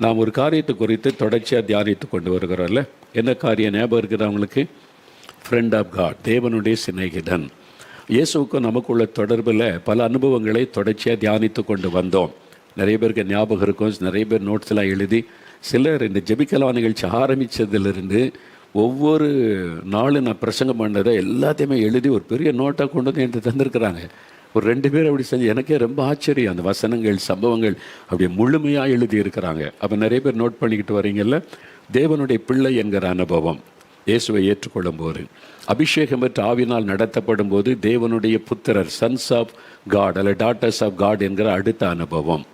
நாம் ஒரு காரியத்தை குறித்து தொடர்ச்சியாக தியானித்து கொண்டு வருகிறோம்ல. என்ன காரியம் ஞாபகம் இருக்குது அவங்களுக்கு? ஃப்ரெண்ட் ஆஃப் காட், தேவனுடைய சிநேகிதன். இயேசுவுக்கும் நமக்குள்ள தொடர்பில் பல அனுபவங்களை தொடர்ச்சியாக தியானித்து கொண்டு வந்தோம். நிறைய பேருக்கு ஞாபகம் இருக்கும், நிறைய பேர் நோட்ஸ்லாம் எழுதி, சிலர் இந்த ஜெபிக்கலா நிகழ்ச்சி ஆரம்பித்ததிலிருந்து ஒவ்வொரு நாளும் நான் பிரசங்கம் பண்ணதை எல்லாத்தையுமே எழுதி ஒரு பெரிய நோட்டாக கொண்டு வந்து எனக்கு தந்திருக்கிறாங்க. ஒரு 2 பேர் அப்படி செஞ்சு எனக்கே ரொம்ப ஆச்சரியம். அந்த வசனங்கள், சம்பவங்கள் அப்படியே முழுமையாக எழுதி இருக்கிறாங்க. அப்போ நிறைய பேர் நோட் பண்ணிக்கிட்டு வரீங்கல்ல. தேவனுடைய பிள்ளை என்கிற அனுபவம், இயேசுவை ஏற்றுக்கொள்ளும் போது, அபிஷேகம் பெற்று ஆவினால் நடத்தப்படும் போது தேவனுடைய புத்திரர், சன்ஸ் ஆஃப் காட் அல்ல டாட்டர்ஸ் ஆஃப் காட் என்கிற அடுத்த அனுபவம்,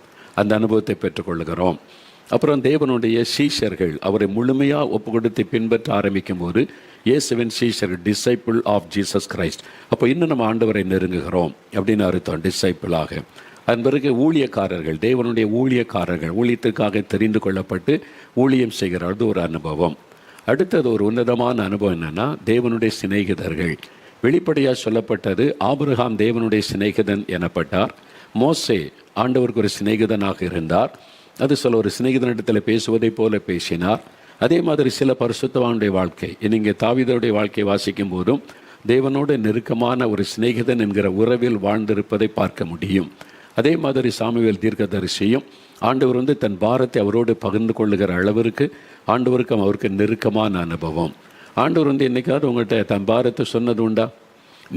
அந்த அனுபவத்தை பெற்றுக்கொள்கிறோம். அப்புறம் தேவனுடைய சீஷர்கள் அவரை முழுமையாக ஒப்பு கொடுத்து பின்பற்ற ஆரம்பிக்கும் போது இயேசுவின் சீஷர்கள், டிசைபிள் ஆஃப் ஜீசஸ் கிரைஸ்ட். அப்போ இன்னும் நம்ம ஆண்டவரை நெருங்குகிறோம் அப்படின்னு அர்த்தம், டிசைபிளாக. அதன் பிறகு ஊழியக்காரர்கள், தேவனுடைய ஊழியக்காரர்கள், ஊழியத்திற்காக தெரிந்து கொள்ளப்பட்டு ஊழியம் செய்கிறது ஒரு அனுபவம். அடுத்தது ஒரு உன்னதமான அனுபவம் என்னென்னா தேவனுடைய சிநேகிதர்கள். வெளிப்படையாக சொல்லப்பட்டது, ஆபிரகாம் தேவனுடைய சிநேகிதன் எனப்பட்டார். மோசே ஆண்டவருக்கு ஒரு சிநேகிதனாக இருந்தார். அது சொல்ல ஒரு சிநேகிதனிடத்தில் பேசுவதை போல பேசினார். அதே மாதிரி சில பரிசுத்தவானுடைய வாழ்க்கை, நீங்கள் தாவீதுடைய வாழ்க்கையை வாசிக்கும் போதும் தேவனோடு நெருக்கமான ஒரு சிநேகிதன் என்கிற உறவில் வாழ்ந்திருப்பதை பார்க்க முடியும். அதே மாதிரி சாமுவேல் தீர்க்கதரிசியும் ஆண்டவர் தன் பாரத்தை அவரோடு பகிர்ந்து கொள்ளுகிற அளவிற்கு ஆண்டவருக்கும் அவருக்கு நெருக்கமான அனுபவம். ஆண்டவர் என்னைக்காவது உங்கள்கிட்ட தன் பாரத்தை சொன்னது உண்டா?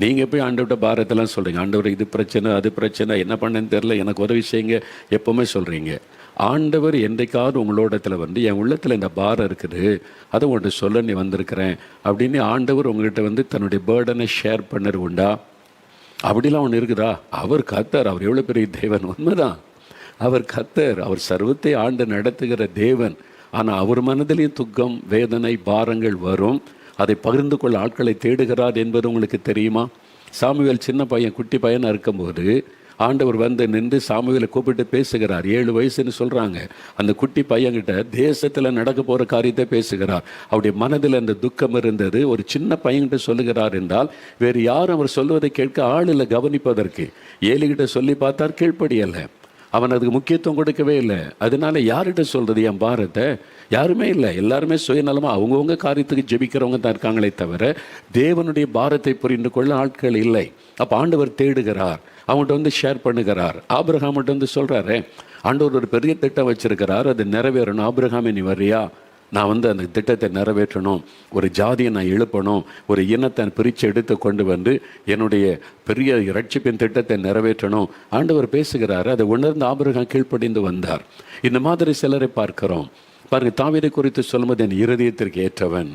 நீங்கள் போய் ஆண்டவர்கிட்ட பாரத்தெல்லாம் சொல்கிறீங்க, ஆண்டவர் இது பிரச்சனை அது பிரச்சனை, என்ன பண்ணேன்னு தெரில, எனக்கு உதவி செய்யுங்க எப்போவுமே சொல்கிறீங்க. ஆண்டவர் என்றைக்காவது உங்களோடத்தில் என் உள்ளத்தில் இந்த பாரம் இருக்குது, அதை உங்கள்கிட்ட சொல்ல நீ வந்திருக்கிறேன் அப்படின்னு ஆண்டவர் உங்கள்கிட்ட தன்னுடைய பேர்டனை ஷேர் பண்ணது உண்டா? அப்படிலாம் ஒன்று இருக்குதா? அவர் கர்த்தர், அவர் எவ்வளோ பெரிய தேவன்! உண்மைதான், அவர் கர்த்தர், அவர் சர்வத்தை ஆண்டு நடத்துகிற தேவன். ஆனால் அவர் மனதிலையும் துக்கம், வேதனை, பாரங்கள் வரும். அதை பகிர்ந்து கொள்ள ஆட்களை தேடுகிறார் என்பது உங்களுக்கு தெரியுமா? சாமுவேல் சின்ன பையன், குட்டி பையனாக இருக்கும்போது ஆண்டவர் நின்று சாமுவேலை கூப்பிட்டு பேசுகிறார். 7 வயசுன்னு சொல்கிறாங்க. அந்த குட்டி பையன்கிட்ட தேசத்தில் நடக்க போகிற காரியத்தை பேசுகிறார். அவருடைய மனதில் அந்த துக்கம் இருந்தது. ஒரு சின்ன பையன்கிட்ட சொல்லுகிறார் என்றால் வேறு யாரும் அவர் சொல்வதை கேட்க ஆள் இல்லை கவனிப்பதற்கு. ஏலிகிட்ட சொல்லி பார்த்தார், கீழ்ப்படியலை. அவன் அதுக்கு முக்கியத்துவம் கொடுக்கவே இல்லை. அதனால யார்கிட்ட சொல்கிறது என் பாரத்தை? யாருமே இல்லை. எல்லாருமே சுயநலமாக அவங்கவுங்க காரியத்துக்கு ஜெபிக்கிறவங்க தான் இருக்காங்களே தவிர தேவனுடைய பாரத்தை புரிந்து கொள்ள ஆட்கள் இல்லை. அப்போ ஆண்டவர் தேடுகிறார், அவங்கள்ட்ட ஷேர் பண்ணுகிறார். ஆபிரகாம்கிட்ட சொல்கிறாரு, ஆண்டவர் ஒரு பெரிய திட்டம் வச்சிருக்கிறார், அது நிறைவேறணும். ஆபிரகாமே நீ வரியா? நான் அந்த திட்டத்தை நிறைவேற்றணும், ஒரு ஜாதியை நான் எழுப்பணும், ஒரு இனத்தை பிரித்து எடுத்து கொண்டு என்னுடைய பெரிய இரட்சிப்பின் திட்டத்தை நிறைவேற்றணும். ஆண்டவர் பேசுகிறார். அதை உணர்ந்து ஆபிரகாம் கீழ்ப்படிந்து வந்தார். இந்த மாதிரி சிலரை பார்க்கிறோம். பாருங்க, தாவீதை குறித்து சொல்லும்போது என் இருதயத்திற்கு ஏற்றவன்,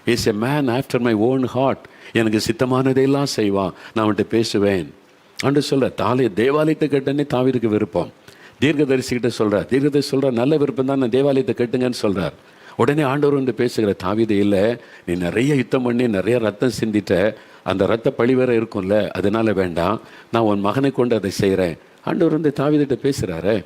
is a man after my own heart, எனக்கு சித்தமானதையெல்லாம் செய்வான், நான் அவன்கிட்ட பேசுவேன் அன்று சொல்ல. தேவாலயத்தை கட்டனே தாவீதுக்கு விருப்பம். தீர்க்கதரிசிக்கிட்ட சொல்கிறார், தீர்க்கதரிசி சொல்கிறார், நல்ல விருப்பம் தான், நான் தேவாலயத்தை கட்டுங்கன்னு சொல்கிறார். உடனே ஆண்டவர் பேசுகிற, தாவீது இல்லை, நீ நிறைய யுத்தம் பண்ணி நிறைய ரத்தம் சிந்திட்ட, அந்த ரத்த பழி வேற இருக்கும்ல, அதனால வேண்டாம், நான் உன் மகனை கொண்டு அதை செய்கிறேன். ஆண்டவர் தாவீதுகிட்ட பேசுகிறாரு,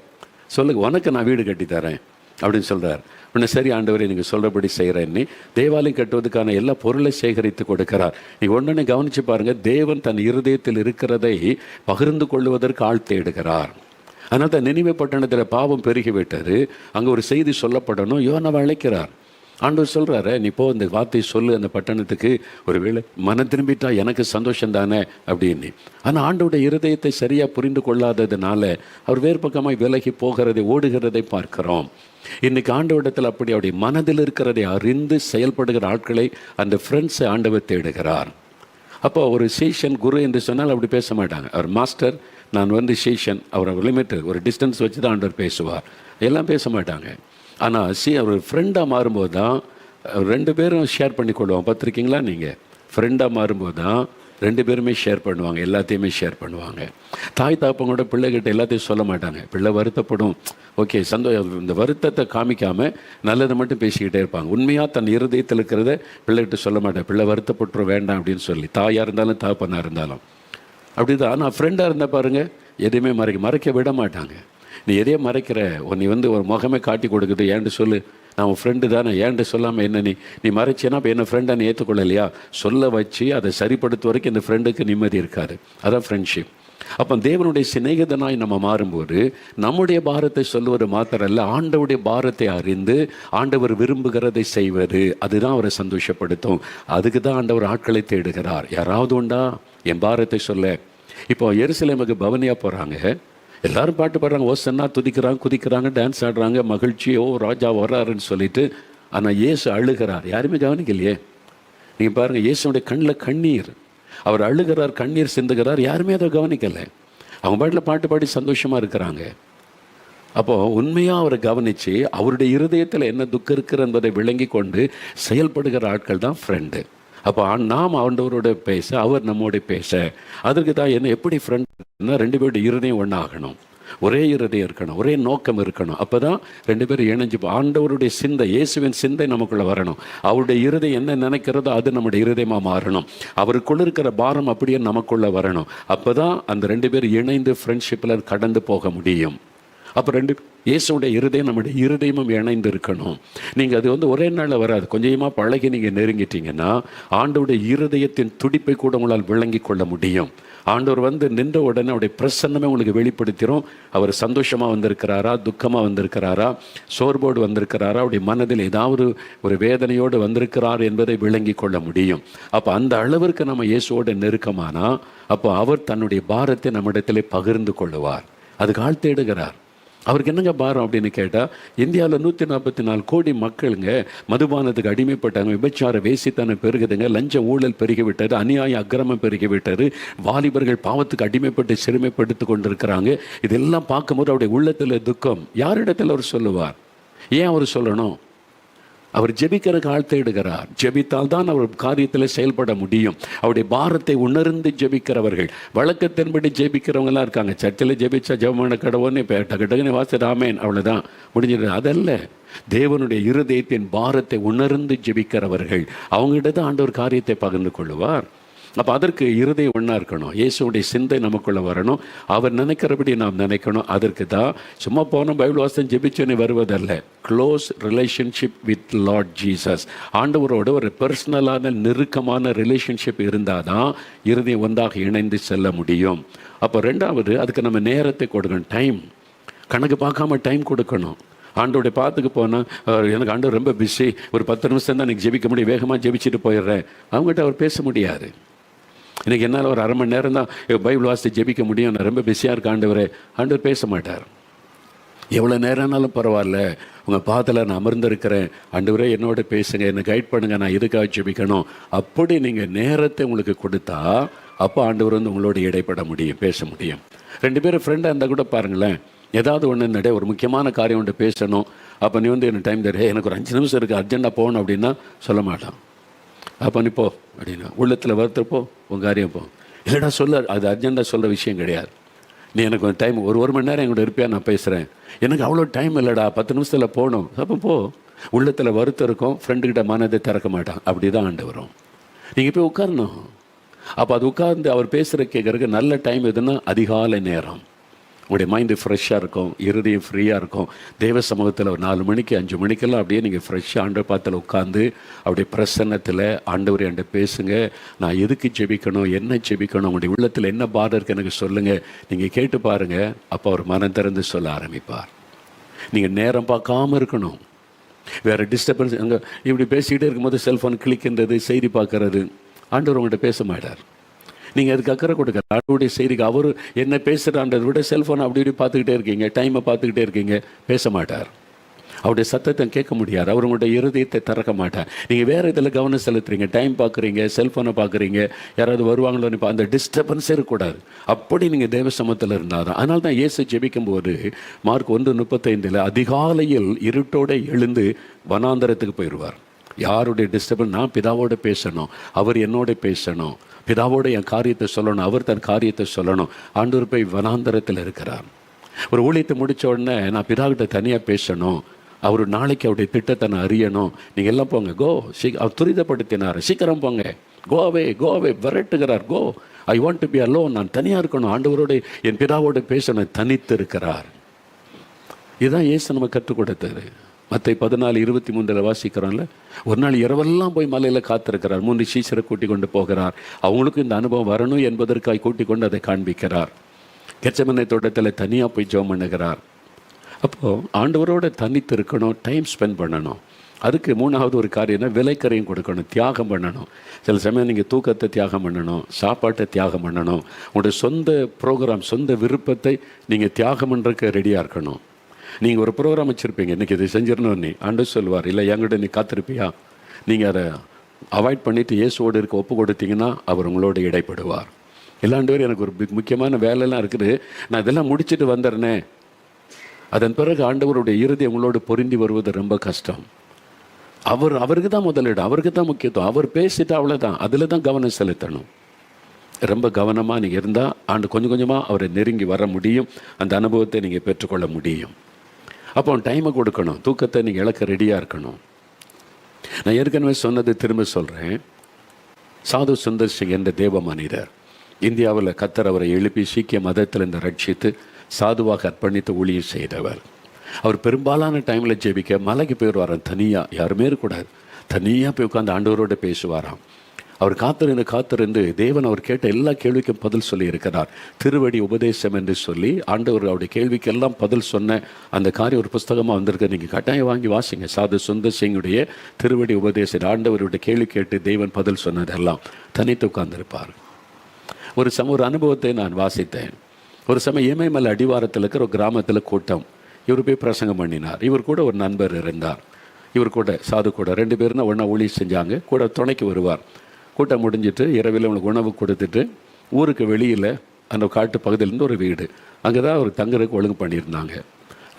சொல்லுங்க, உனக்கு நான் வீடு கட்டித்தரேன் அப்படின்னு சொல்கிறார். உடனே சரி ஆண்டவரை நீங்கள் சொல்கிறபடி செய்கிறேன்னு தேவாலயம் கட்டுவதற்கான எல்லா பொருளை சேகரித்து கொடுக்கிறார். நீங்கள் உடனே கவனித்து பாருங்கள், தேவன் தன் இருதயத்தில் இருக்கிறதை பகிர்ந்து கொள்வதற்கு ஆள் தேடுகிறார். அதனால் தான் நினிவே பட்டணத்தில் பாவம் பெருகிவிட்டது, அங்கே ஒரு செய்தி சொல்லப்படணும், யோனாவை அழைக்கிறார். ஆண்டவர் சொல்கிறாரு, நீ போ, இந்த வார்த்தை சொல்லு அந்த பட்டணத்துக்கு, ஒரு வேளை மனம் திரும்பிட்டா எனக்கு சந்தோஷம் தானே அப்படின்னு. ஆனால் ஆண்டோடைய இருதயத்தை சரியாக புரிந்து கொள்ளாததுனால அவர் வேறு பக்கமாய் விலகி போகிறதை, ஓடுகிறதை பார்க்கிறோம். இன்றைக்கி ஆண்டவரிடத்தில் அப்படி அவருடைய மனதில் இருக்கிறதை அறிந்து செயல்படுகிற ஆட்களை, அந்த ஃப்ரெண்ட்ஸை ஆண்டவர் தேடுகிறார். அப்போ ஒரு சீஷன் குரு என்று சொன்னால் அப்படி பேச மாட்டாங்க. அவர் மாஸ்டர், நான் சீஷன், அவர் லிமிட்டு, ஒரு டிஸ்டன்ஸ் வச்சு தான் ஆண்டவர் பேசுவார், எல்லாம் பேச மாட்டாங்க. ஆனால் அவர் ஃப்ரெண்டாக மாறும்போது தான் 2 பேரும் ஷேர் பண்ணி கொள்வோம். பார்த்துருக்கீங்களா நீங்கள்? ஃப்ரெண்டாக மாறும்போது தான் 2 பேருமே ஷேர் பண்ணுவாங்க, எல்லாத்தையுமே ஷேர் பண்ணுவாங்க. தாய் தாப்பங்களோட பிள்ளைகிட்ட எல்லாத்தையும் சொல்ல மாட்டாங்க. பிள்ளை வருத்தப்படும், ஓகே இந்த வருத்தத்தை காமிக்காமல் நல்லதை மட்டும் பேசிக்கிட்டே இருப்பாங்க. உண்மையாக தன் இருதயத்தில் இருக்கிறத பிள்ளைகிட்ட சொல்ல மாட்டாங்க. பிள்ளை வருத்தப்பட்டுரும் வேண்டாம் அப்படின்னு சொல்லி, தாயாக இருந்தாலும் தாப்பனாக இருந்தாலும் அப்படி தான். ஆனால் ஃப்ரெண்டாக இருந்தால் பாருங்கள், எதையுமே மறைக்க விட மாட்டாங்க. நீ எதையே மறைக்கிற, நீ ஒரு முகமே காட்டி கொடுக்குது, ஏன்ட்டு சொல்லு, நான் உன் ஃப்ரெண்டு தானே, ஏன்ட்டு சொல்லாமல் என்ன நீ மறைச்சேன்னா இப்போ என்ன ஃப்ரெண்டாக நீ ஏற்றுக்கொள்ளலையா? சொல்ல வச்சு அதை சரிப்படுத்த வரைக்கும் இந்த ஃப்ரெண்டுக்கு நிம்மதி இருக்காது. அதான் ஃப்ரெண்ட்ஷிப். அப்போ தேவனுடைய சிநேகிதனாய் நம்ம மாறும்போது நம்முடைய பாரத்தை சொல்லுவது மாத்திரல்ல, ஆண்டவருடைய பாரத்தை அறிந்து ஆண்டவர் விரும்புகிறதை செய்வது, அதுதான் அவரை சந்தோஷப்படுத்தும். அதுக்கு தான் ஆண்டவர் ஆட்களை தேடுகிறார். யாராவது உண்டா என் பாரத்தை சொல்ல? இப்போ எருசலேமுக்கு பவனியா போகிறாங்க, எல்லாரும் பாட்டு பாடுறாங்க, ஓசன்னா துதிக்கிறாங்க, குதிக்கிறாங்க, டான்ஸ் ஆடுறாங்க, மகிழ்ச்சியோ ராஜா வர்றாருன்னு சொல்லிட்டு. ஆனால் இயேசு அழுகிறார், யாருமே கவனிக்கலையே. நீங்கள் பாருங்கள், இயேசுடைய கண்ணில் கண்ணீர், அவர் அழுகிறார், கண்ணீர் சிந்துகிறார், யாருமே அதை கவனிக்கலை. அவங்க பாட்டில் பாட்டு பாடி சந்தோஷமாக இருக்கிறாங்க. அப்போது உண்மையாக அவரை கவனித்து அவருடைய இருதயத்தில் என்ன துக்கம் இருக்குது என்பதை விளங்கி கொண்டு செயல்படுகிற ஆட்கள் தான் ஃப்ரெண்டு. அப்போ நாம் ஆண்டவரோட பேச, அவர் நம்மோட பேச, அதற்கு தான் என்ன எப்படி ஃப்ரெண்ட்னா 2 பேருடைய இருதயம் ஒன்றாகணும், ஒரே இருதயம் இருக்கணும், ஒரே நோக்கம் இருக்கணும். அப்போ தான் 2 பேரும் இணைஞ்சு ஆண்டவருடைய சிந்தை, இயேசுவின் சிந்தை நமக்குள்ளே வரணும். அவருடைய இருதயம் என்ன நினைக்கிறதோ அது நம்முடைய இருதயமாக மாறணும். அவருக்குள்ள இருக்கிற பாரம் அப்படியே நமக்குள்ளே வரணும். அப்போ தான் அந்த 2 பேர் இணைந்து ஃப்ரெண்ட்ஷிப்பில் கடந்து போக முடியும். அப்போ இயேசுடைய இருதயம் நம்முடைய இருதயமும் இணைந்து இருக்கணும். நீங்கள் அது ஒரே நாளில் வராது. கொஞ்சமாக பழகி நீங்கள் நெருங்கிட்டீங்கன்னா ஆண்டவருடைய இருதயத்தின் துடிப்பை கூட உங்களால் விளங்கி கொள்ள முடியும். ஆண்டவர் நின்ற உடனே அவருடைய பிரசன்னமே உங்களுக்கு வெளிப்படுத்திடும். அவர் சந்தோஷமாக வந்திருக்கிறாரா, துக்கமாக வந்திருக்கிறாரா, சோர்வோடு வந்திருக்கிறாரா, அவருடைய மனதில் ஏதாவது ஒரு வேதனையோடு வந்திருக்கிறார் என்பதை விளங்கி கொள்ள முடியும். அப்போ அந்த அளவிற்கு நம்ம இயேசுவோட நெருக்கமானா அப்போ அவர் தன்னுடைய பாரத்தை நம்மிடத்திலே பகிர்ந்து கொள்ளுவார். அதுக்கு ஆள் தேடுகிறார். அவருக்கு என்னங்க பாரம் அப்படின்னு கேட்டால், இந்தியாவில் 144 கோடி மக்களுங்க மதுபானத்துக்கு அடிமைப்பட்டாங்க, விபச்சார வேசித்தனம் பெருகுதுங்க, லஞ்சம் ஊழல் பெருகிவிட்டது, அநியாய அக்கிரமம் பெருகிவிட்டது, வாலிபர்கள் பாவத்துக்கு அடிமைப்பட்டு சிறுமைப்படுத்தி கொண்டிருக்கிறாங்க. இதெல்லாம் பார்க்கும்போது அவருடைய உள்ளத்தில் துக்கம். யாரிடத்தில் அவர் சொல்லுவார்? ஏன் அவர் சொல்லணும்? அவர் ஜெபிக்கிறதுக்கு ஆள் தேடுகிறார். ஜெபித்தால் தான் அவர் காரியத்தில் செயல்பட முடியும். அவருடைய பாரத்தை உணர்ந்து ஜெபிக்கிறவர்கள், வழக்கத்தின்படி ஜெபிக்கிறவங்களாம் இருக்காங்க. சர்ச்சில் ஜெபிச்சா ஜெபமான கடவுன்னு இப்போ டக்குன்னு வாச ராமேன் அவ்வளோதான் முடிஞ்சிடுது. அதல்ல, தேவனுடைய இருதயத்தின் பாரத்தை உணர்ந்து ஜெபிக்கிறவர்கள், அவங்ககிட்ட தான் ஆண்டவர் காரியத்தை பகிர்ந்து கொள்ளுவார். அப்போ அதற்கு இருதயம் ஒன்றா இருக்கணும். இயேசுடைய சிந்தை நமக்குள்ளே வரணும். அவர் நினைக்கிறபடி நாம் நினைக்கணும். அதற்கு தான் சும்மா போன பைபிள் வாசம் ஜெபிச்சோன்னு வருவதல்ல. Close relationship with Lord Jesus, ஆண்டவரோட ஒரு பர்சனலான நெருக்கமான ரிலேஷன்ஷிப் இருந்தால் தான் இருதயம் ஒன்றாக இணைந்து செல்ல முடியும். அப்போ 2வது, அதுக்கு நம்ம நேரத்தை கொடுக்கணும். டைம் கணக்கு பார்க்காம டைம் கொடுக்கணும். ஆண்டோடைய பாத்துக்கு போனால், எனக்கு ஆண்டவர் ரொம்ப பிஸி, ஒரு 10 நிமிஷம் தான் எனக்கு ஜெபிக்க முடியும், வேகமாக ஜெபிச்சுட்டு போயிடுறேன், அவங்ககிட்ட அவர் பேச முடியாது. இன்றைக்கி என்னால் ஒரு அரை மணி நேரம் தான் பைபிள் வாசித்து ஜெபிக்க முடியும், நான் ரொம்ப பிஸியாக இருக்க ஆண்டவர் பேச மாட்டார். எவ்வளோ நேரம்னாலும் பரவாயில்ல, உங்கள் பாதத்தில் நான் அமர்ந்திருக்கிறேன், ஆண்டவரே என்னோட பேசுங்க, என்னை கைட் பண்ணுங்கள், நான் எதுக்காக ஜெபிக்கணும். அப்படி நீங்கள் நேரத்தை உங்களுக்கு கொடுத்தா அப்போ ஆண்டவர் உங்களோட இடைப்பட முடியும், பேச முடியும். 2 பேரும் ஃப்ரெண்டாக இருந்தால் கூட பாருங்களேன், ஏதாவது ஒன்று நடை ஒரு முக்கியமான காரியம் ஒன்று பேசணும், அப்போ நீ எனக்கு டைம் தர, எனக்கு ஒரு 5 நிமிஷம் இருக்குது, அர்ஜெண்டாக போகணும் அப்படின்னா சொல்ல மாட்டான். அப்போ நீ போ அப்படின்னா, உள்ளத்தில் வருத்தப்போ உங்கள் காரியம் போ, இல்லைடா சொல்ல, அது அர்ஜெண்டாக சொல்கிற விஷயம் கிடையாது. நீ எனக்கு ஒரு டைம் ஒரு மணி நேரம் எங்களோட இருப்பியா, நான் பேசுகிறேன், எனக்கு அவ்வளோ டைம் இல்லைடா, 10 நிமிஷத்தில் போகணும். அப்போ போ. உள்ளத்தில் வருத்தம் இருக்கும், ஃப்ரெண்டுக்கிட்ட மனதை திறக்க மாட்டான். அப்படி தான் ஆண்டு வரும். நீங்கள் போய் உட்காரணும். அப்போ அது உட்கார்ந்து அவர் பேசுகிற கேட்குறதுக்கு நல்ல டைம் எதுன்னா அதிகாலை நேரம். உங்களுடைய மைண்டு ஃப்ரெஷ்ஷாக இருக்கும், இருதயம் ஃப்ரீயாக இருக்கும். தேவ சமூகத்தில் ஒரு 4 மணிக்கு 5 மணிக்கெல்லாம் அப்படியே நீங்கள் ஃப்ரெஷ்ஷாக ஆண்டவர் பாத்தில் உட்காந்து அப்படியே பிரசன்னத்தில் ஆண்டவர் என்கிட்ட பேசுங்க, நான் எதுக்கு ஜெபிக்கணும், என்ன ஜெபிக்கணும், உங்களுடைய உள்ளத்தில் என்ன பாரம் இருக்குது எனக்கு சொல்லுங்கள், நீங்கள் கேட்டு பாருங்கள். அப்போ அவர் மனம் திறந்து சொல்ல ஆரம்பிப்பார். நீங்கள் நேரம் பார்க்காம இருக்கணும். வேறு டிஸ்டர்பன்ஸ் அங்கே இப்படி பேசிக்கிட்டே இருக்கும்போது செல்ஃபோன் கிளிக்கின்றது, செய்தி பார்க்கறது, ஆண்டவர் உங்கள்கிட்ட பேச மாட்டார். நீங்கள் அதுக்கு அக்கறை கொடுக்க, ஆண்டவருடைய செய்திக்கு அவர் என்ன பேசுகிறான்றதை விட செல்ஃபோனை அப்படி இப்படி பார்த்துக்கிட்டே இருக்கீங்க, டைமை பார்த்துக்கிட்டே இருக்கீங்க, பேச மாட்டார். அவருடைய சத்தத்தை கேட்க முடியாது, அவர் உங்களுடைய இருதயத்தை திறக்க மாட்டார். நீங்கள் வேறு இதில் கவனம் செலுத்துறீங்க, டைம் பார்க்குறீங்க, செல்ஃபோனை பார்க்குறீங்க, யாராவது வருவாங்களோன்னு அந்த டிஸ்டர்பன்ஸே இருக்கக்கூடாது. அப்படி நீங்கள் தேவ சமூகத்தில் இருந்தால் தான். அதனால தான் இயேசு ஜெபிக்கும்போது மார்க் 1:35 அதிகாலையில் இருட்டோடு எழுந்து வனாந்தரத்துக்கு போயிடுவார். யாருடைய டிஸ்டர்பன்ஸ்? நான் பிதாவோடு பேசணும், அவர் என்னோட பேசணும், பிதாவோட என் காரியத்தை சொல்லணும், அவர் தன் காரியத்தை சொல்லணும். ஆண்டவர் போய் வனாந்தரத்தில் இருக்கிறார். ஒரு ஊழியத்தை முடித்த உடனே நான் பிதாக்கிட்ட தனியாக பேசணும், அவர் நாளைக்கு அவருடைய திட்டத்தை நான் அறியணும், நீங்கள் எல்லாம் போங்க, கோ. அவர் துரிதப்படுத்தினார், சீக்கிரம் போங்க, கோவே விரட்டுகிறார், go, I want to be alone, நான் தனியாக இருக்கணும், ஆண்டவரோட என் பிதாவோட பேசணும், தனித்து இருக்கிறார். இதுதான் இயேசு நம்ம கற்றுக் கொடுத்தாரு. மத்தை 14:23 வாசிக்கிறோம்ல, ஒரு நாள் இரவெல்லாம் போய் மலையில் காத்திருக்கிறார். 3 சீஷரை கூட்டி கொண்டு போகிறார். அவங்களுக்கும் இந்த அனுபவம் வரணும் என்பதற்காக கூட்டி கொண்டு அதை காண்பிக்கிறார். கெத்செமனே தோட்டத்தில் தனியாக போய் ஜெபம் பண்ணுகிறார். அப்போது ஆண்டவரோட தனித்து இருக்கணும், டைம் ஸ்பெண்ட் பண்ணணும். அதுக்கு மூணாவது ஒரு காரியம்னா விலைக்கரையும் கொடுக்கணும், தியாகம் பண்ணணும். சில சமயம் நீங்கள் தூக்கத்தை தியாகம் பண்ணணும், சாப்பாட்டை தியாகம் பண்ணணும், உங்களுடைய சொந்த ப்ரோக்ராம், சொந்த விருப்பத்தை நீங்கள் தியாகம் பண்ணுறதுக்கு ரெடியாக இருக்கணும். நீங்கள் ஒரு ப்ரோக்ராம் வச்சுருப்பீங்க, இன்றைக்கி இதை செஞ்சிடணும், நீ ஆண்டவர் சொல்வார், இல்லை என்கிட்ட நீ காத்திருப்பியா? நீங்கள் அதை அவாய்ட் பண்ணிவிட்டு இயேசுவோடு இருக்க ஒப்பு கொடுத்தீங்கன்னா அவர் உங்களோட இடைப்படுவார். இல்லாண்டவர் எனக்கு ஒரு முக்கியமான வேலைலாம் இருக்குது, நான் இதெல்லாம் முடிச்சுட்டு வந்துடுறேனே, அதன் பிறகு ஆண்டவருடைய இறுதி உங்களோடு பொருந்தி வருவது ரொம்ப கஷ்டம். அவருக்கு தான் முதலிடம், அவருக்கு தான் முக்கியத்துவம். அவர் பேசிட்டு அவ்வளோதான், அதில் தான் கவனம் செலுத்தணும். ரொம்ப கவனமாக நீங்கள் இருந்தால் ஆண்டு கொஞ்சம் கொஞ்சமாக அவரை நெருங்கி வர முடியும், அந்த அனுபவத்தை நீங்கள் பெற்றுக்கொள்ள முடியும். அப்போ டைமை கொடுக்கணும், தூக்கத்தை நீங்கள் இழக்க ரெடியாக இருக்கணும். நான் ஏற்கனவே சொன்னது திரும்ப சொல்கிறேன். சாது சுந்தர் சிங் என்ற தேவ மனிதர் இந்தியாவில் கத்தர் அவரை எழுப்பி சீக்கிய மதத்தில் இந்த ரட்சித்து சாதுவாக அர்ப்பணித்து ஊழியம் செய்தவர். அவர் பெரும்பாலான டைமில் ஜெபிக்க மலைக்கு போயிடுவாராம், தனியாக, யாருமே இருக்கக்கூடாது, தனியாக போய் உட்காந்து ஆண்டவரோடு பேசுவாராம். அவர் காத்திருந்து தேவன் அவர் கேட்ட எல்லா கேள்விக்கும் பதில் சொல்லி இருக்கிறார். திருவடி உபதேசம் என்று சொல்லி ஆண்டவர் அவருடைய கேள்விக்கெல்லாம் பதில் சொன்ன அந்த காரியம் ஒரு புஸ்தகமாக வந்திருக்கு. நீங்கள் கட்டாயம் வாங்கி வாசிங்க. சாது சுந்தர் சிங்குடைய திருவடி உபதேசம். ஆண்டவருடைய கேள்வி கேட்டு தேவன் பதில் சொன்னதெல்லாம் தனித்து உட்கார்ந்திருப்பார். ஒரு அனுபவத்தை நான் வாசித்தேன். ஒரு சமயம் இமயமலை அடிவாரத்தில் இருக்கிற ஒரு கிராமத்தில் கூட்டம். இவர் போய் பிரசங்கம் பண்ணினார். இவர் கூட ஒரு நண்பர் இருந்தார். இவர் கூட சாது கூட 2 பேரும் ஒன்றா ஊழியம் செஞ்சாங்க. கூட துணைக்கு வருவார். கூட்டம் முடிஞ்சிட்டு இரவில் அவங்களுக்கு உணவு கொடுத்துட்டு ஊருக்கு வெளியில் அந்த காட்டு பகுதியிலேருந்து ஒரு வீடு, அங்கே தான் அவர் தங்குறதுக்கு ஒழுங்கு பண்ணியிருந்தாங்க.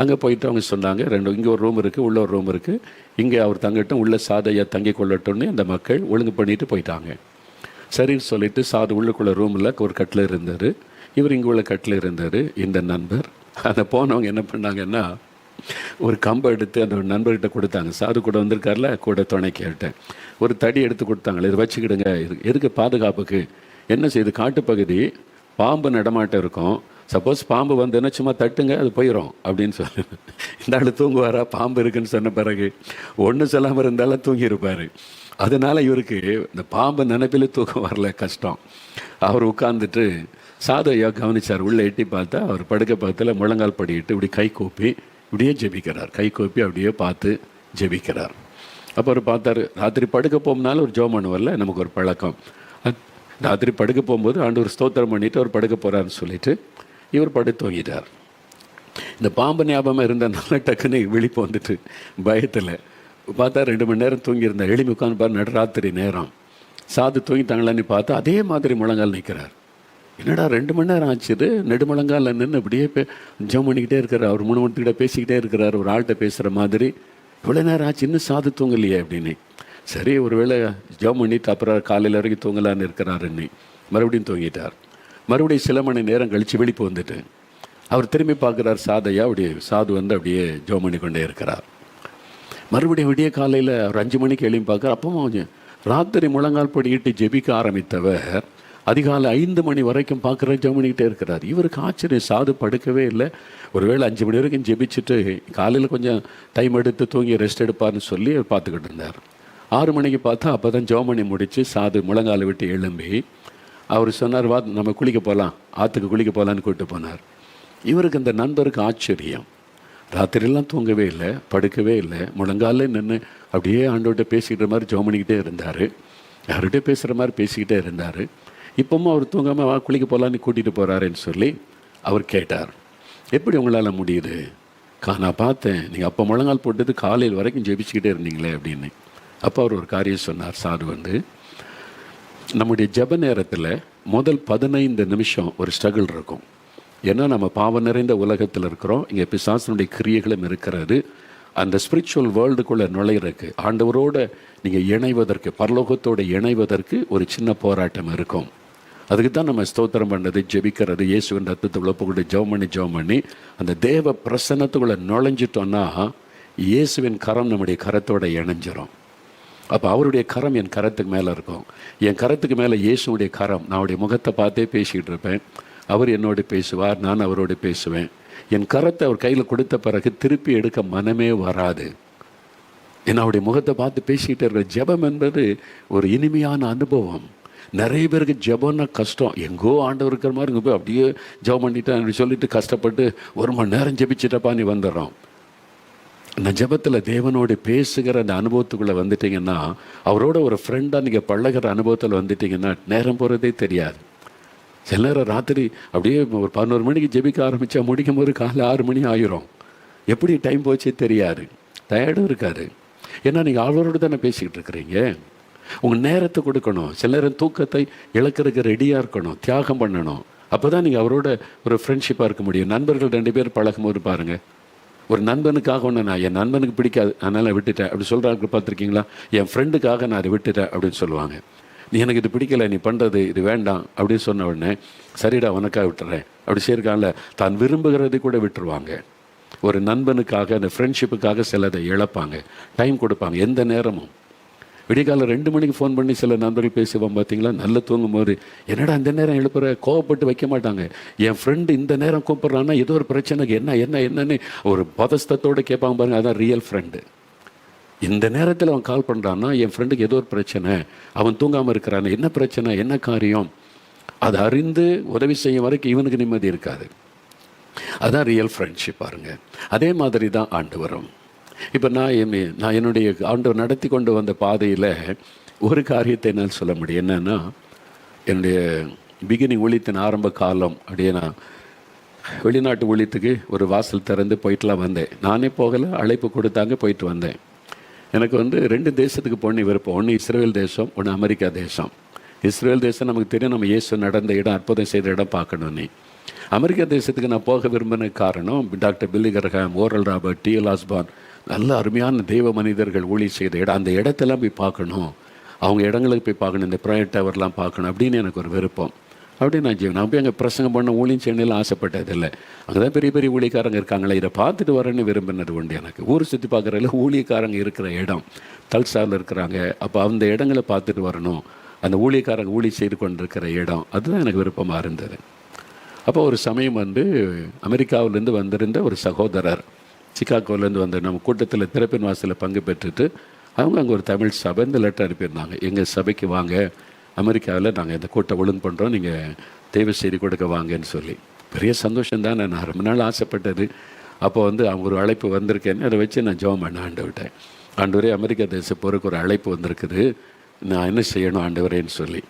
அங்கே போயிட்டு அவங்க சொன்னாங்க, இங்கே ஒரு ரூம் இருக்குது, உள்ளே ஒரு ரூம் இருக்குது, இங்கே அவர் தங்கட்டும், உள்ளே சாதையாக தங்கி கொள்ளட்டும்னு அந்த மக்கள் ஒழுங்கு பண்ணிட்டு போயிட்டாங்க. சரின்னு சொல்லிவிட்டு சாது உள்ளுக்குள்ள ரூமில் ஒரு கட்டில் இருந்தார், இவர் இங்கே உள்ள கட்டில் இருந்தார். இந்த நண்பர் அதை போனவங்க என்ன பண்ணாங்கன்னா, ஒரு கம்பை எடுத்து அந்த நண்பர்கிட்ட கொடுத்தாங்க. சாது கூட வந்திருக்கார்ல, கூட துணை கேட்டேன், ஒரு தடி எடுத்து கொடுத்தாங்களே, இதை வச்சுக்கிடுங்க, எதுக்கு பாதுகாப்புக்கு, என்ன செய்யுது, காட்டுப்பகுதி, பாம்பு நடமாட்டம் இருக்கும், சப்போஸ் பாம்பு வந்ததுன்னா சும்மா தட்டுங்க, அது போயிடும் அப்படின்னு சொல்லி. இந்த ஆள் தூங்குவாரா, பாம்பு இருக்குன்னு சொன்ன பிறகு ஒன்றும் சொல்லாமல் இருந்தாலும் தூங்கியிருப்பார். அதனால் இவருக்கு இந்த பாம்பு நினைப்பில் தூக்கம் வரல, கஷ்டம். அவர் உட்கார்ந்துட்டு சாது ஐயா கவனிச்சார். உள்ளே எட்டி பார்த்தா அவர் படுக்க பக்கத்தில் முழங்கால் படிக்கிட்டு இப்படி கை கூப்பி இப்படியே ஜெபிக்கிறார். கை கூப்பி அப்படியே பார்த்து ஜெபிக்கிறார். அப்போ அவர் பார்த்தார், ராத்திரி படுக்க போகும்னாலும் ஒரு ஜெபம் பண்ணுவதில்ல, நமக்கு ஒரு பழக்கம். ராத்திரி படுக்க போகும்போது ஆண்டவர் ஸ்தோத்திரம் பண்ணிவிட்டு அவர் படுக்க போகிறாருன்னு சொல்லிவிட்டு இவர் படுத்து தூங்கிட்டார். இந்த பாம்பு ஞாபகம் இருந்ததுனால டக்குன்னு விழிப்பு வந்துட்டு பயத்தில் பார்த்தா 2 மணி நேரம் தூங்கியிருந்தார். எளிமை உட்காந்து பாரு, நடுராத்திரி நேரம். சாது தூங்கிட்டாங்களான்னு பார்த்தா அதே மாதிரி முழங்கால் நிற்கிறார். என்னடா 2 மணி நேரம் ஆச்சுது, நெடுமுழங்கால் நின்று இப்படியே ஜெபம் பண்ணிக்கிட்டே இருக்கிறார். அவர் முணுமுணுத்துக்கிட்ட பேசிக்கிட்டே இருக்கிறார், ஒரு ஆள்கிட்ட பேசுகிற மாதிரி. இவ்வளோ நேரம் ஆச்சு, இன்னும் சாது தூங்கலையே அப்படின்னு. சரி, ஒரு வேளை ஜெபம் பண்ணிட்டு அப்புறம் காலையில் வரைக்கும் தூங்கலான்னு இருக்கிறாருன்னு மறுபடியும் தூங்கிட்டார். மறுபடியும் சில மணி நேரம் கழித்து விழிப்பு வந்துட்டு அவர் திரும்பி பார்க்குறார் சாதையா. அப்படியே சாது வந்து அப்படியே ஜெபம் பண்ணி கொண்டே இருக்கிறார். மறுபடியும் விடிய காலையில் ஒரு 5 மணிக்கு எழுப்பி பார்க்குறார். அப்பவும் ராத்திரி முழங்கால் படிக்கிட்டு ஜெபிக்க ஆரம்பித்தவர் அதிகாலை 5 மணி வரைக்கும் பார்க்குற ஜெபம் பண்ணிக்கிட்டே இருக்கிறார். இவருக்கு ஆச்சரியம், சாது படுக்கவே இல்லை. ஒருவேளை 5 மணி வரைக்கும் ஜெபிச்சுட்டு காலையில் கொஞ்சம் டைம் எடுத்து தூங்கி ரெஸ்ட் எடுப்பார்னு சொல்லி பார்த்துக்கிட்டு இருந்தார். 6 மணிக்கு பார்த்தா அப்போ தான் ஜெபம் பண்ணி முடித்து சாது முழங்காலை விட்டு எழும்பி அவர் சொன்னார், வா நம்ம குளிக்க போகலாம், ஆற்றுக்கு குளிக்க போகலான்னு கூப்பிட்டு போனார். இவருக்கு அந்த நண்பருக்கு ஆச்சரியம். ராத்திரிலாம் தூங்கவே இல்லை, படுக்கவே இல்லை, முழங்காலே நின்று அப்படியே ஆண்டோட்ட பேசிக்கிற மாதிரி ஜெபம் பண்ணிக்கிட்டே இருந்தார். யார்கிட்ட பேசுகிற மாதிரி பேசிக்கிட்டே இருந்தார். இப்போவும் அவர் தூங்காமல் வா குளிக்க போகலான்னு கூட்டிகிட்டு போகிறாருன்னு சொல்லி அவர் கேட்டார், எப்படி உங்களால் முடியுது? நான் பார்த்தேன், நீங்கள் அப்போ முழங்கால் போட்டது காலையில் வரைக்கும் ஜெபிச்சுக்கிட்டே இருந்தீங்களே அப்படின்னு. அப்போ அவர் ஒரு காரியம் சொன்னார். சாது வந்து, நம்முடைய ஜெப நேரத்தில் முதல் 15 நிமிஷம் ஒரு ஸ்ட்ரகிள் இருக்கும். ஏன்னா நம்ம பாவம் நிறைந்த உலகத்தில் இருக்கிறோம், இங்கே பிசாசனுடைய கிரியைகளும் இருக்கிறது. அந்த ஸ்பிரிச்சுவல் வேர்ல்டுக்குள்ளே நுழையிறதுக்கு, ஆண்டவரோடு நீங்கள் இணைவதற்கு, பரலோகத்தோடு இணைவதற்கு ஒரு சின்ன போராட்டம் இருக்கும். அதுக்கு தான் நம்ம ஸ்தோத்திரம் பண்ணுறது, ஜெபிக்கிறது, இயேசுவின் ரத்தத்தை ஒப்புக்கொண்டு ஜெபம் பண்ணி அந்த தேவ பிரசன்னத்துக்குள்ளே நுழைஞ்சிட்டோன்னா இயேசுவின் கரம் நம்முடைய கரத்தோடு இணைஞ்சிரும். அப்போ அவருடைய கரம் என் கரத்துக்கு மேலே இருக்கும். என் கரத்துக்கு மேலே இயேசுடைய கரம். நான் அவருடைய முகத்தை பார்த்தே பேசிக்கிட்டு இருப்பேன், அவர் என்னோடு பேசுவார், நான் அவரோடு பேசுவேன். என் கரத்தை அவர் கையில் கொடுத்த பிறகு திருப்பி எடுக்க மனமே வராது. ஏன்னா அவருடைய முகத்தை பார்த்து பேசிக்கிட்டே இருக்கிற ஜெபம் என்பது ஒரு இனிமையான அனுபவம். நிறைய பேருக்கு ஜெபம்னா கஷ்டம். எங்கோ ஆண்டவர் இருக்கிற மாதிரி இங்கே போய் அப்படியே ஜெபம் பண்ணிட்டு சொல்லிட்டு கஷ்டப்பட்டு 1 மணி நேரம் ஜெபிச்சிட்டப்பா நீ வந்துடுறோம். அந்த ஜெபத்தில் தேவனோடு பேசுகிற அந்த அனுபவத்துக்குள்ளே வந்துட்டிங்கன்னா, அவரோட ஒரு ஃப்ரெண்டாக நீங்கள் பழகிற அனுபவத்தில் வந்துட்டிங்கன்னா நேரம் போகிறதே தெரியாது. சில நேரம் ராத்திரி அப்படியே ஒரு 11 மணிக்கு ஜெபிக்க ஆரம்பித்தா முடிக்கும் போது காலை 6 மணி ஆயிரும். எப்படி டைம் போச்சே தெரியாது, டயர்டும் இருக்காது. ஏன்னா நீங்கள் அவரோடு தானே பேசிக்கிட்டு இருக்கிறீங்க. உங்கள் நேரத்தை கொடுக்கணும். சில நேரம் தூக்கத்தை இழக்கிறதுக்கு ரெடியாக இருக்கணும், தியாகம் பண்ணணும். அப்போ தான் நீங்கள் அவரோட ஒரு ஃப்ரெண்ட்ஷிப்பாக இருக்க முடியும். நண்பர்கள் 2 பேர் பழகும்போது பாருங்கள், ஒரு நண்பனுக்காக ஒன்று நான் என் நண்பனுக்கு பிடிக்காது அதனால் விட்டுட்டேன் அப்படி சொல்கிறாங்க பார்த்துருக்கீங்களா? என் ஃப்ரெண்டுக்காக நான் அதை விட்டுட்டேன் அப்படின்னு சொல்லுவாங்க. நீ எனக்கு இது பிடிக்கலை, நீ பண்ணுறது இது வேண்டாம் அப்படின்னு சொன்ன உடனே சரிடா உனக்காக விட்டுறேன் அப்படி செய்யிருக்காங்கல்ல, தான் விரும்புகிறதை கூட விட்டுருவாங்க. ஒரு நண்பனுக்காக அந்த ஃப்ரெண்ட்ஷிப்புக்காக சிலதை இழப்பாங்க, டைம் கொடுப்பாங்க. எந்த நேரமும் விடியகாலம் 2 மணிக்கு ஃபோன் பண்ணி சில நண்பர்கள் பேசுவோம் பார்த்தீங்களா, நல்ல தூங்கும் போது என்னடா இந்த நேரம் எழுப்புற, கோவப்பட்டு வைக்க மாட்டாங்க. என் ஃப்ரெண்டு இந்த நேரம் கூப்பிட்றான்னா ஏதோ ஒரு பிரச்சனைக்கு என்னன்னு ஒரு பதஸ்தத்தோடு கேட்பாங்க பாருங்க, அதுதான் ரியல் ஃப்ரெண்டு. இந்த நேரத்தில் அவன் கால் பண்ணுறான்னா என் ஃப்ரெண்டுக்கு ஏதோ ஒரு பிரச்சனை, அவன் தூங்காமல் இருக்கிறான், என்ன பிரச்சனை என்ன காரியம், அதை அறிந்து உதவி செய்யும் வரைக்கும் இவனுக்கு நிம்மதி இருக்காது. அதுதான் ரியல் ஃப்ரெண்ட்ஷிப் பாருங்க. அதே மாதிரி தான் ஆண்டவரும். இப்போ நான் என்னுடைய ஆண்டவர் நடத்தி கொண்டு வந்த பாதையில் ஒரு காரியத்தை என்னால் சொல்ல முடியும். என்னென்னா, என்னுடைய பிகினிங் ஊழியத்தின் ஆரம்ப காலம் அப்படியே நான் வெளிநாட்டு ஊழியத்துக்கு ஒரு வாசல் திறந்து போயிட்டுலாம் வந்தேன். நானே போகலை, அழைப்பு கொடுத்தாங்க, போயிட்டு வந்தேன். எனக்கு 2 தேசத்துக்கு போன விருப்பம். ஒன்று இஸ்ரேல் தேசம், ஒன்று அமெரிக்கா தேசம். இஸ்ரேல் தேசம் நமக்கு தெரியும், நம்ம இயேசு நடந்த இடம், அற்புதம் செய்த இடம் பார்க்கணுன்னு. அமெரிக்கா தேசத்துக்கு நான் போக விரும்பின காரணம் டாக்டர் பில்லி கிரஹாம், ஓரல் ராபர்ட், T.L. ஆஸ்பான், நல்ல அருமையான தெய்வ மனிதர்கள் ஊழியம் செய்த இடம். அந்த இடத்தெல்லாம் போய் பார்க்கணும், அவங்க இடங்களுக்கு போய் பார்க்கணும், இந்த ப்ராயர் டவர்லாம் பார்க்கணும் அப்படின்னு எனக்கு ஒரு விருப்பம். அப்படி நான் போய் அங்கே பிரசங்கம் பண்ண ஊழியம் செய்யலாம் ஆசைப்பட்டதில்லை. அங்கே தான் பெரிய பெரிய ஊழியக்காரங்க இருக்காங்களே, இதை பார்த்துட்டு வரேன்னு விரும்பினது உண்டு. எனக்கு ஊர் சுற்றி பார்க்குறதுல ஊழியக்காரங்க இருக்கிற இடம் தல்சாவில் இருக்கிறாங்க. அப்போ அந்த இடங்களை பார்த்துட்டு வரணும், அந்த ஊழியக்காரங்க ஊழியம் செய்து கொண்டு இருக்கிற இடம், அதுதான் எனக்கு விருப்பமாக இருந்தது. அப்போ ஒரு சமயம் அமெரிக்காவிலேருந்து வந்திருந்த ஒரு சகோதரர் சிகாகோலேருந்து வந்த நம்ம கூட்டத்தில் திறப்பின் வாசலில் பங்கு பெற்றுட்டு அவங்க அங்கே ஒரு தமிழ் சபை இந்த லெட்டர் அனுப்பியிருந்தாங்க, எங்கள் சபைக்கு வாங்க, அமெரிக்காவில் நாங்கள் இந்த கூட்டம் ஒழுங்கு பண்ணுறோம், நீங்கள் தெய்வ செய்தி கொடுக்க வாங்கன்னு சொல்லி. பெரிய சந்தோஷம் தான், நான் ரொம்ப நாள் ஆசைப்பட்டது. அப்போ அவங்க ஒரு அழைப்பு வந்திருக்கேன்னு அதை வச்சு நான் ஜெபம் பண்ண ஆண்டவர்கிட்ட, ஆண்டவரே அமெரிக்கா தேசம் போகிறக்கு ஒரு அழைப்பு வந்திருக்குது, நான் என்ன செய்யணும் ஆண்டவரேன்னு சொல்லி.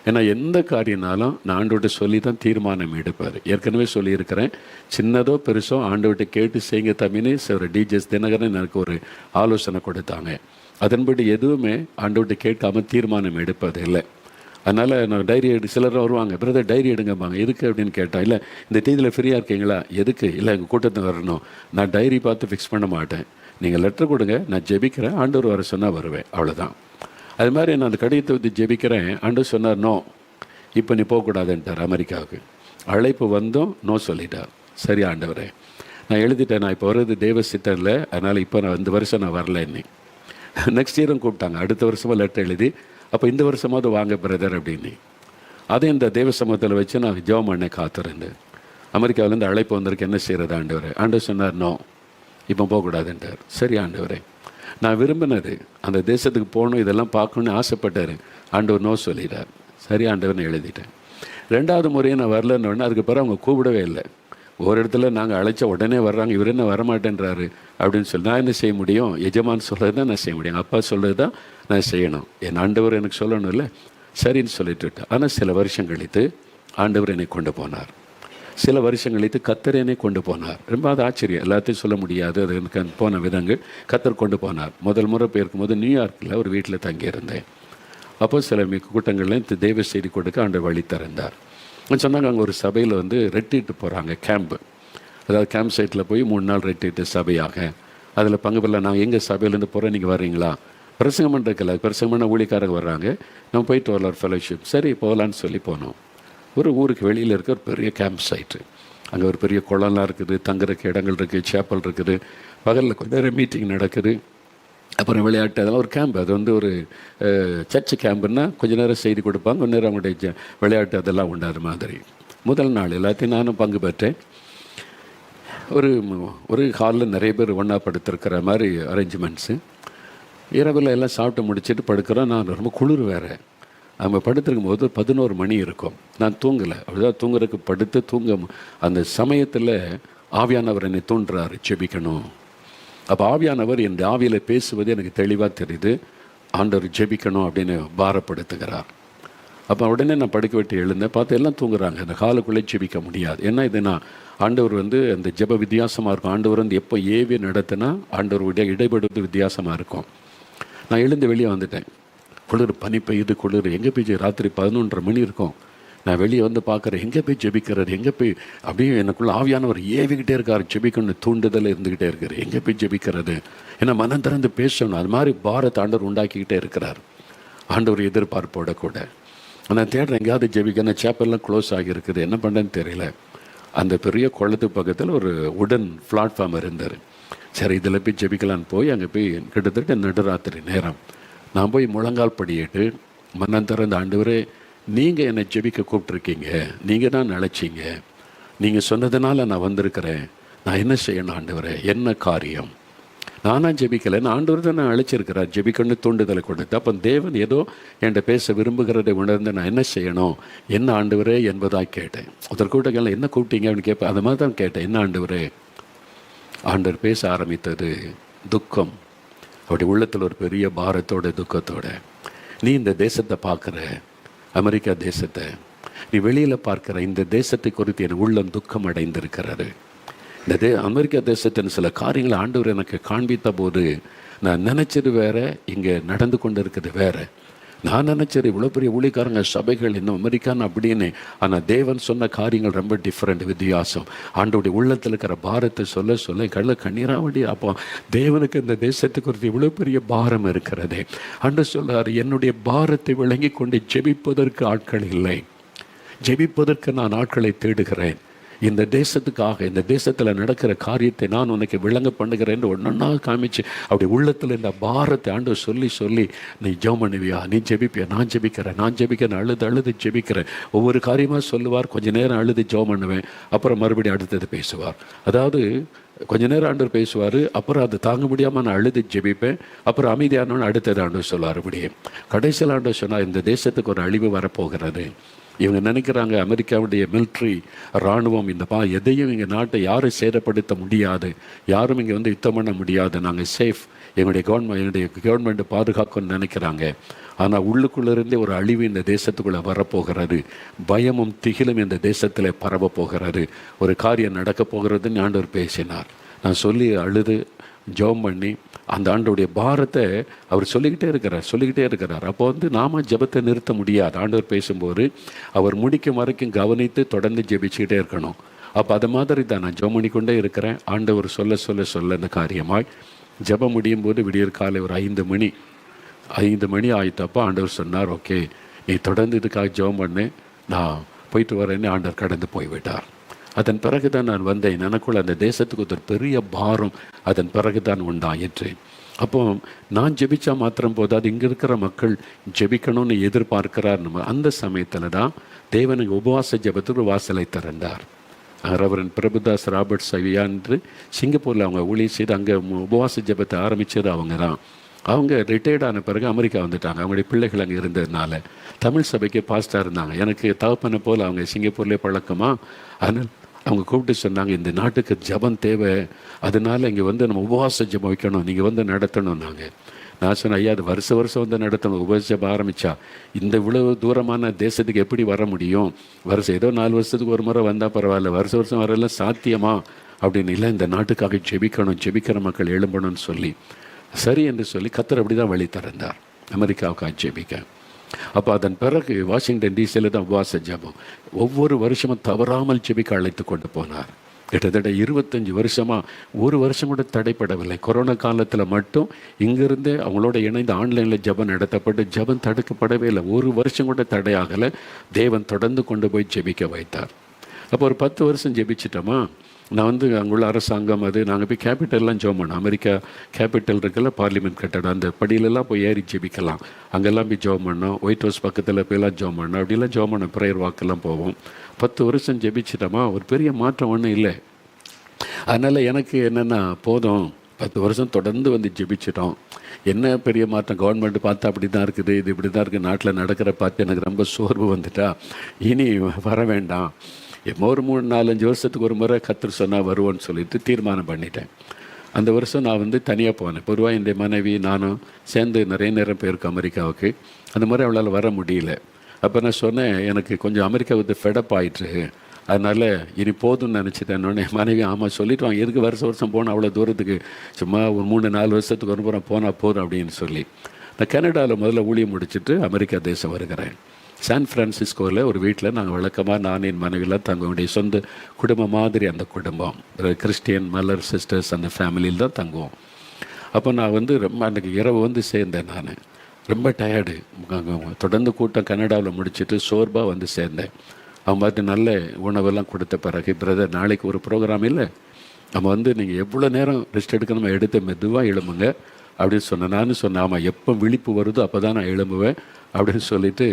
ஏன்னா எந்த காரியனாலும் நான் ஆண்டவர்கிட்ட சொல்லி தான் தீர்மானம் எடுப்பார். ஏற்கனவே சொல்லியிருக்கிறேன், சின்னதோ பெருசோ ஆண்டவர்கிட்ட கேட்டு செய்யுங்க தம்பின்னு ஒரு டிஜிஎஸ் தினகரன் எனக்கு ஒரு ஆலோசனை கொடுத்தாங்க. அதன்படி எதுவுமே ஆண்டவர்கிட்ட கேட்காமல் தீர்மானம் எடுப்பது இல்லை. அதனால் நான் டைரி சிலர் வருவாங்க, பிரதர் டைரி எடுங்கம்பாங்க, எதுக்கு அப்படின்னு கேட்டால், இல்லை இந்த தேதியில் ஃப்ரீயாக இருக்கீங்களா, எதுக்கு, இல்லை எங்கள் கூட்டத்துக்கு வரணும், நான் டைரி பார்த்து ஃபிக்ஸ் பண்ண மாட்டேன், நீங்கள் லெட்டர் கொடுங்க, நான் ஜெபிக்கிறேன், ஆண்டவர் வர சொன்னால் வருவேன், அவ்வளோதான். அது மாதிரி நான் அந்த கடிதத்தை வந்து ஜெபிக்கிறேன். ஆண்டவர் சொன்னார், நோ, இப்போ நீ போகக்கூடாதுன்ட்டார் அமெரிக்காவுக்கு. அழைப்பு வந்தோம், நோ சொல்லிட்டார். சரி ஆண்டவரே, நான் எழுதிட்டேன், நான் இப்போ வர்றது தெய்வ சித்தம் இல்லை, அதனால் இப்போ நான் இந்த வருஷம் நான் வரல. இன்னைக்கு நெக்ஸ்ட் இயரும் கூப்பிட்டாங்க, அடுத்த வருஷமாக லெட்டர் எழுதி, அப்போ இந்த வருஷமாவது வாங்க பிரதர் அப்படின்னு. அதே இந்த தெய்வ சமூகத்தில் வச்சு நான் ஜெபம் பண்ண காத்திருந்து அமெரிக்காவிலேருந்து அழைப்பு வந்திருக்கு, என்ன செய்கிறது ஆண்டவரே. ஆண்டவர் சொன்னார், நோ, இப்போ போகக்கூடாதுன்ட்டார். சரி ஆண்டவரே, நான் விரும்பினது அந்த தேசத்துக்கு போகணும், இதெல்லாம் பார்க்கணுன்னு ஆசைப்பட்டார், ஆண்டவர் நோ சொல்லிட்டார். சரி ஆண்டவர்னு எழுதிட்டேன். 2வது முறையை நான் வரலன்னு உடனே அதுக்கு பிறகு அவங்க கூப்பிடவே இல்லை. ஒரு இடத்துல நாங்கள் அழைச்ச உடனே வர்றாங்க, இவர் என்ன வரமாட்டேன்றாரு அப்படின்னு சொல்லி நான் என்ன செய்ய முடியும், எஜமான் சொல்கிறது தான் நான் செய்ய முடியும், அப்பா சொல்கிறது தான் நான் செய்யணும், என் ஆண்டவர் எனக்கு சொல்லணும் இல்லை. சரின்னு சொல்லிட்டு விட்டேன். ஆனால் சில வருஷம் கழித்து ஆண்டவர் என்னை கொண்டு போனார். சில வருஷம் கழித்து கத்தர் என்னை கொண்டு போனார். ரொம்ப அது ஆச்சரியம், எல்லாத்தையும் சொல்ல முடியாது, அது எனக்கு போன விதங்கள் கத்தர் கொண்டு போனார். முதல் முறை போயிருக்கும்போது நியூயார்க்கில் ஒரு வீட்டில் தங்கியிருந்தேன். அப்போ சில கூட்டங்கள்லாம் தெய்வ செய்தி கொடுக்க ஆண்டவர் வழி திறந்தார். சொன்னாங்க, அங்கே ஒரு சபையில் வந்து ரெட்டிட்டு போகிறாங்க, கேம்பு, அதாவது கேம்ப் சைட்டில் போய் 3 நாள் ரெட்டிட்டு சபையாக, அதில் பங்கு பெறல. நான் எங்கள் சபையிலேருந்து போகிறேன், நீங்கள் வர்றீங்களா, பிரசங்கம் பண்ணுறதுல பிரசங்கம் பண்ண ஊழியக்காரங்க வர்றாங்க, நம்ம போயிட்டு வரலாம் ஒரு ஃபெலோஷிப். சரி போகலான்னு சொல்லி போனோம். ஒரு ஊருக்கு வெளியில் இருக்க ஒரு பெரிய கேம்ப் சைட்டு, அங்கே ஒரு பெரிய குளம்லாம் இருக்குது, தங்குறதுக்கு இடங்கள் இருக்குது, சேப்பல் இருக்குது, பகலில் கொஞ்சம் நேரம் மீட்டிங் நடக்குது, அப்புறம் விளையாட்டு, அதெல்லாம் ஒரு கேம்ப். அது வந்து ஒரு சர்ச்சு கேம்புன்னா கொஞ்சம் நேரம் செய்தி கொடுப்பாங்க, கொஞ்சம் நேரம் அவங்களுடைய விளையாட்டு அதெல்லாம் உண்டு. அது மாதிரி முதல் நாள் எல்லாத்தையும் நானும் பங்கு பெற்றேன். ஒரு ஹாலில் நிறைய பேர் ஒன்றா படுத்திருக்கிற மாதிரி அரேஞ்ச்மெண்ட்ஸு. இரவில் எல்லாம் சாப்பிட்டு முடிச்சுட்டு படுக்கிறோம். நான் ரொம்ப குளிர் வேறு, நம்ம படுத்திருக்கும் போது 11 மணி இருக்கும். நான் தூங்கலை. அப்படிதான் தூங்குறதுக்கு படுத்து அந்த சமயத்தில் ஆவியானவர் என்னை தூண்டுறாரு, ஜெபிக்கணும். அப்போ ஆவியானவர் என் ஆவியில் பேசுவது எனக்கு தெளிவாக தெரியுது. ஆண்டவர் ஜெபிக்கணும் அப்படின்னு பாரப்படுத்துகிறார். அப்போ உடனே நான் படுக்க விட்டு எழுந்தேன். பார்த்து எல்லாம் தூங்குறாங்க. அந்த காலுக்குள்ளே ஜெபிக்க முடியாது. ஏன்னா இது நான் ஆண்டவர் அந்த ஜெப வித்தியாசமாக இருக்கும். ஆண்டவர் எப்போ ஏவி நடத்தினா ஆண்டவருடைய இடைபடுவது வித்தியாசமாக இருக்கும். நான் எழுந்து வெளியே வந்துட்டேன். குளிர், பனி பெய்யுது, குளிர். எங்கே போய் ராத்திரி 11:30 மணி இருக்கும். நான் வெளியே வந்து பார்க்குறேன், எங்கே போய் ஜெபிக்கிறது, எங்கே போய் அப்படியே எனக்குள்ள ஆவியானவர் ஏவிக்கிட்டே இருக்கார். ஜெபிக்கணும் தூண்டுதல் இருந்துக்கிட்டே இருக்கார். எங்கே போய் ஜெபிக்கிறது, ஏன்னா மனம் திறந்து பேசணும். அது மாதிரி பாரத்தை ஆண்டவர் உண்டாக்கிக்கிட்டே இருக்கிறார். ஆண்டவர் எதிர்பார்ப்போட கூட நான் தேடுறேன் எங்கேயாவது ஜெபிக்க. சேப்பெல்லாம் க்ளோஸ் ஆகியிருக்குது, என்ன பண்ணுறேன்னு தெரியல. அந்த பெரிய குளத்து பக்கத்தில் ஒரு உடன் பிளாட்ஃபார்ம் இருந்தார். சரி, இதில் போய் ஜெபிக்கலான்னு போய் அங்கே போய் கிட்டத்தட்ட நடுராத்திரி நேரம் நான் போய் முழங்கால் படியிட்டு மனம் திறந்த, ஆண்டவரே நீங்கள் என்னை ஜெபிக்க கூப்பிட்ருக்கீங்க, நீங்கள் தான் அழைச்சிங்க, நீங்கள் சொன்னதுனால நான் வந்திருக்கிறேன், நான் என்ன செய்யணும் ஆண்டவரே, என்ன காரியம்? நானாக ஜெபிக்கலை, நான் ஆண்டவர் தான் நான் அழைச்சிருக்கிறார். ஜெபிக்கணும்னு தூண்டுதலை கொடுத்து, அப்போ தேவன் ஏதோ என்கிட்ட பேச விரும்புகிறதை உணர்ந்து நான் என்ன செய்யணும், என்ன ஆண்டவரே என்பதாக கேட்டேன். ஒருத்தர் கூட்டங்கள் என்ன கூப்பிட்டீங்க அப்படின்னு கேட்பேன். அது மாதிரி தான் கேட்டேன், என்ன ஆண்டவரே? ஆண்டவர் பேச ஆரம்பித்தது துக்கம். அப்படி உள்ளத்தில் ஒரு பெரிய பாரத்தோட துக்கத்தோட, நீ இந்த தேசத்தை பார்க்குற, அமெரிக்கா தேசத்தை நீ வெளியில் பார்க்குற, இந்த தேசத்தை குறித்து என் உள்ளம் துக்கம் அடைந்திருக்கிறது. இந்த அமெரிக்கா தேசத்தின் சில காரியங்களை ஆண்டவர் எனக்கு காண்பித்த போது நான் நினச்சது வேற, இங்கே நடந்து கொண்டு இருக்கிறது வேற. நான் நினச்சது இவ்வளோ பெரிய ஊழியக்காரங்க சபைகள் இன்னும் அமெரிக்கான்னு அப்படின்னு, ஆனால் தேவன் சொன்ன காரியங்கள் ரொம்ப டிஃப்ரெண்ட், வித்தியாசம். ஆண்டோடைய உள்ளத்தில் இருக்கிற பாரத்தை சொல்ல சொல்ல கடல கண்ணீராவடி. அப்போ தேவனுக்கு இந்த தேசத்தை குறித்து இவ்வளோ பெரிய பாரம் இருக்கிறது. ஆண்டவர் சொல்றார், என்னுடைய பாரத்தை விளங்கி கொண்டு ஜெபிப்பதற்கு ஆட்கள் இல்லை, ஜெபிப்பதற்கு நான் ஆட்களை தேடுகிறேன். இந்த தேசத்துக்காக, இந்த தேசத்தில் நடக்கிற காரியத்தை நான் உனக்கு விளங்க பண்ணுகிறேன் ஒன்றா காமிச்சு அப்படி உள்ளத்தில் இந்த பாரத்தை ஆண்டவர் சொல்லி சொல்லி, நீ ஜெபம் பண்ணுவியா, நீ ஜெபிப்பியா, நான் ஜெபிக்கிறேன், அழுது ஜெபிக்கிறேன். ஒவ்வொரு காரியமாக சொல்லுவார். கொஞ்ச நேரம் அழுது ஜெபம் பண்ணுவேன், அப்புறம் மறுபடியும் அடுத்தது பேசுவார். அதாவது கொஞ்ச நேரம் ஆண்டவர் பேசுவார், அப்புறம் அதை தாங்க முடியாமல் நான் அழுது ஜெபிப்பேன், அப்புறம் அமைதியானவன் அடுத்தது ஆண்டவர் சொல்லுவார். அப்படியே கடைசியில் ஆண்டவர் சொன்னால், இந்த தேசத்துக்கு ஒரு அழிவு வரப்போகிறது. இவங்க நினைக்கிறாங்க அமெரிக்காவுடைய மிலிட்ரி இராணுவம் இந்த எதையும் இங்கே நாட்டை யாரும் சேதப்படுத்த முடியாது, யாரும் இங்கே யுத்தம் பண்ண முடியாது, நாங்கள் சேஃப், என்னுடைய கவர்மெண்ட் பாதுகாக்கணும்னு நினைக்கிறாங்க. ஆனால் உள்ளுக்குள்ளேருந்தே ஒரு அழிவு இந்த தேசத்துக்குள்ளே வரப்போகிறது. பயமும் திகிலும் இந்த தேசத்தில் பரவ போகிறது. ஒரு காரியம் நடக்க போகிறதுன்னு ஆண்டவர் பேசினார். நான் சொல்லி அழுது ஜெபம் பண்ணி அந்த ஆண்டோடைய பாரத்தை அவர் சொல்லிக்கிட்டே இருக்கிறார். அப்போ நாம ஜெபத்தை நிறுத்த முடியாது. ஆண்டவர் பேசும்போது அவர் முடிக்கும் வரைக்கும் கவனித்து தொடர்ந்து ஜெபிச்சுக்கிட்டே இருக்கணும். அப்போ அது மாதிரி தான் நான் ஜெபம் பண்ணிக்கொண்டே இருக்கிறேன். ஆண்டவர் சொல்ல இந்த காரியமாய் ஜெபம் முடியும் போது விடியற் காலை ஒரு 5 மணி ஆயிட்டப்போ ஆண்டவர் சொன்னார், ஓகே நீ தொடர்ந்து இதுக்காக ஜெபம் பண்ணு, நான் போயிட்டு வரேன்னு ஆண்டவர் கடந்து போய்விட்டார். அதன் பிறகு தான் நான் வந்தேன். எனக்குள்ள அந்த தேசத்துக்கு ஒரு பெரிய பாரம் அதன் பிறகு தான் உண்டாயிற்று. அப்போ நான் ஜெபிச்சா மாத்திரம் போது அது இங்கே இருக்கிற மக்கள் ஜெபிக்கணும்னு எதிர்பார்க்கிறார். அந்த சமயத்தில் தான் தேவனுக்கு உபவாச ஜெபத்துக்கு வாசலை திறந்தார். ரெவரண்ட் பிரபுதாஸ் ராபர்ட்ஸ் ஐயா என்று சிங்கப்பூரில் அவங்க ஊழியர் செய்து அங்கே உபவாச ஜெபத்தை ஆரம்பித்தது அவங்க தான். அவங்க ரிட்டையர்ட் ஆன பிறகு அமெரிக்கா வந்துட்டாங்க. அவங்களுடைய பிள்ளைகள் அங்கே இருந்ததுனால தமிழ் சபைக்கு பாஸ்டாக இருந்தாங்க. எனக்கு தகப்பனை போல் அவங்க சிங்கப்பூர்லேயே பழக்கமா. அதனால் அவங்க கூப்பிட்டு சொன்னாங்க, இந்த நாட்டுக்கு ஜபம் தேவை, அதனால் இங்கே நம்ம உபவாச ஜபம் வைக்கணும், நீங்கள் நடத்தணும். நான் சொன்னேன், ஐயா அது வருஷம் நடத்தணும். உபவாச ஜபம் ஆரம்பித்தா இந்த இவ்வளவு தூரமான தேசத்துக்கு எப்படி வர முடியும்? ஏதோ 4 வருஷத்துக்கு ஒரு முறை வந்தால் பரவாயில்ல, வருஷம் வரலாம் சாத்தியமா அப்படின்னு இல்லை. இந்த நாட்டுக்காக ஜெபிக்கணும், ஜெபிக்கிற மக்கள் எழும்பணும்னு சொல்லி சரி என்று சொல்லி கர்த்தர் அப்படி தான் வழி திறந்தார் அமெரிக்காவுக்காக ஜெபிக்க. அப்போ அதன் பிறகு வாஷிங்டன் டிசியில் தான் உபவாச ஜெபம் ஒவ்வொரு வருஷமும் தவறாமல் ஜெபிக்க அழைத்து கொண்டு போனார். கிட்டத்தட்ட 25 வருஷமாக ஒரு வருஷம் கூட தடைப்படவில்லை. கொரோனா காலத்தில் மட்டும் இங்கிருந்தே அவங்களோட இணைந்து ஆன்லைனில் ஜெபம் நடத்தப்பட்டு ஜெபம் தடுக்கப்படவே இல்லை. ஒரு வருஷம் கூட தடையாகலை. தேவன் தொடர்ந்து கொண்டு போய் ஜெபிக்க வைத்தார். அப்போ ஒரு 10 வருஷம் ஜெபிச்சிட்டோமா, நான் அங்குள்ள அரசாங்கம் நாங்கள் போய் கேபிட்டல்லாம் ஜெபம் பண்ணோம். அமெரிக்கா கேபிட்டல் இருக்குல்ல, பார்லிமெண்ட் கட்டடம், அந்த படியிலெல்லாம் போய் ஏறி ஜெபிக்கலாம். அங்கெல்லாம் போய் ஜெபம் பண்ணோம். ஒயிட் ஹவுஸ் பக்கத்தில் போயெல்லாம் ஜெபம் பண்ணோம். அப்படிலாம் ஜெபம் பண்ணோம். ப்ரேயர் வாக்கெல்லாம் போவோம். 10 வருஷம் ஜெபிச்சிட்டோமா, ஒரு பெரிய மாற்றம் ஒன்றும் இல்லை. அதனால் எனக்கு என்னென்னா போதும், 10 வருஷம் தொடர்ந்து ஜெபிச்சிட்டோம், என்ன பெரிய மாற்றம், கவர்மெண்ட் பார்த்தா அப்படி தான் இருக்குது, இது இப்படி தான் இருக்குது, நாட்டில் நடக்கிற பார்த்து எனக்கு ரொம்ப சோர்வு வந்துட்டா, இனி வர வேண்டாம், ஒரு 3-4-5 வருஷத்துக்கு ஒரு முறை கர்த்தர் சொன்னால் வருவோன்னு சொல்லிட்டு தீர்மானம் பண்ணிட்டேன். அந்த வருஷம் நான் தனியாக போனேன். பொதுவாக என்னுடைய மனைவி நானும் சேர்ந்து நிறைய நேரம் போயிருக்கோம் அமெரிக்காவுக்கு. அந்த மாதிரி அவளால் வர முடியல. அப்போ நான் சொன்னேன், எனக்கு கொஞ்சம் அமெரிக்காவுக்கு ஃபெடப் ஆகிட்டு, அதனால் இனி போதும்னு நினச்சிட்டேன். என் மனைவி ஆமாம் சொல்லிட்டு வாங்க, எதுக்கு வருஷம் போனால் அவ்வளோ தூரத்துக்கு, சும்மா ஒரு 3-4 வருஷத்துக்கு ஒரு முறை போனால் போதும் அப்படின்னு சொல்லி நான் கனடாவில் முதல்ல ஊழியம் முடிச்சுட்டு அமெரிக்கா தேசம் வருகிறேன். சான் ஃப்ரான்சிஸ்கோவில் ஒரு வீட்டில் நாங்கள் வழக்கமாக நான் என் மனைவிலாம் தங்குவோம். சொந்த குடும்பம் மாதிரி அந்த குடும்பம், கிறிஸ்டியன் மலர் சிஸ்டர்ஸ் அந்த ஃபேமிலியில் தான் தங்குவோம். அப்போ நான் ரொம்ப அன்றைக்கி இரவு சேர்ந்தேன். நான் ரொம்ப டயர்டு, தொடர்ந்து கூட்டம் கனடாவில் முடிச்சுட்டு சோர்பாக சேர்ந்தேன். அவன் பார்த்து நல்ல உணவெல்லாம் கொடுத்த பிறகு, பிரதர் நாளைக்கு ஒரு ப்ரோக்ராம் இல்லை, நம்ம நீங்கள் எவ்வளோ நேரம் ரெஸ்ட் எடுக்கணுமோ எடுத்து மெதுவாக எழும்புங்க அப்படின்னு சொன்னேன். நானும் சொன்னேன், ஆமாம் எப்போ விழிப்பு வருதோ அப்போ தான் நான் எழும்புவேன் அப்படின்னு சொல்லிவிட்டு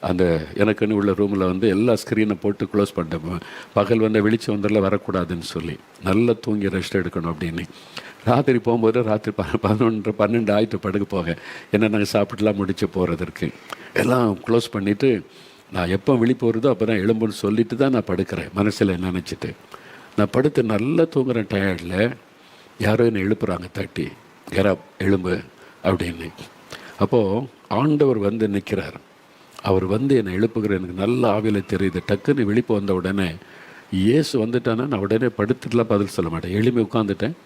அந்த எனக்குன்னு உள்ள ரூமில் எல்லா ஸ்க்ரீனை போட்டு க்ளோஸ் பண்ணிட்டேன். பகல் வெளிச்சம் வரக்கூடாதுன்னு சொல்லி நல்லா தூங்கி ரெஸ்ட் எடுக்கணும் அப்படின்னு. ராத்திரி போகும்போது ராத்திரி 11-12 ஆகிட்டு படுக்க போக, என்ன நாங்கள் சாப்பிட்டுலாம் முடிச்சு போகிறதற்கு எல்லாம் க்ளோஸ் பண்ணிவிட்டு நான் எப்போ விழிப்பு வருதோ அப்போ தான் எழும்புன்னு சொல்லிட்டு தான் நான் படுக்கிறேன். மனசில் நினச்சிட்டு நான் படுத்து நல்லா தூங்குறேன். டயர்டில் யாரோ என்னை எழுப்புறாங்க, தட்டி யாரா எழும்பு அப்படின்னு. அப்போது ஆண்டவர் நிற்கிறார். அவர் என்னை எழுப்புகிற எனக்கு நல்ல ஆவியில் தெரியுது. டக்குன்னு விழிப்பு வந்த உடனே இயேசு வந்துட்டானா நான் உடனே படுத்துட்டுலாம் பதில் சொல்ல மாட்டேன், எளிமை உட்காந்துட்டேன்.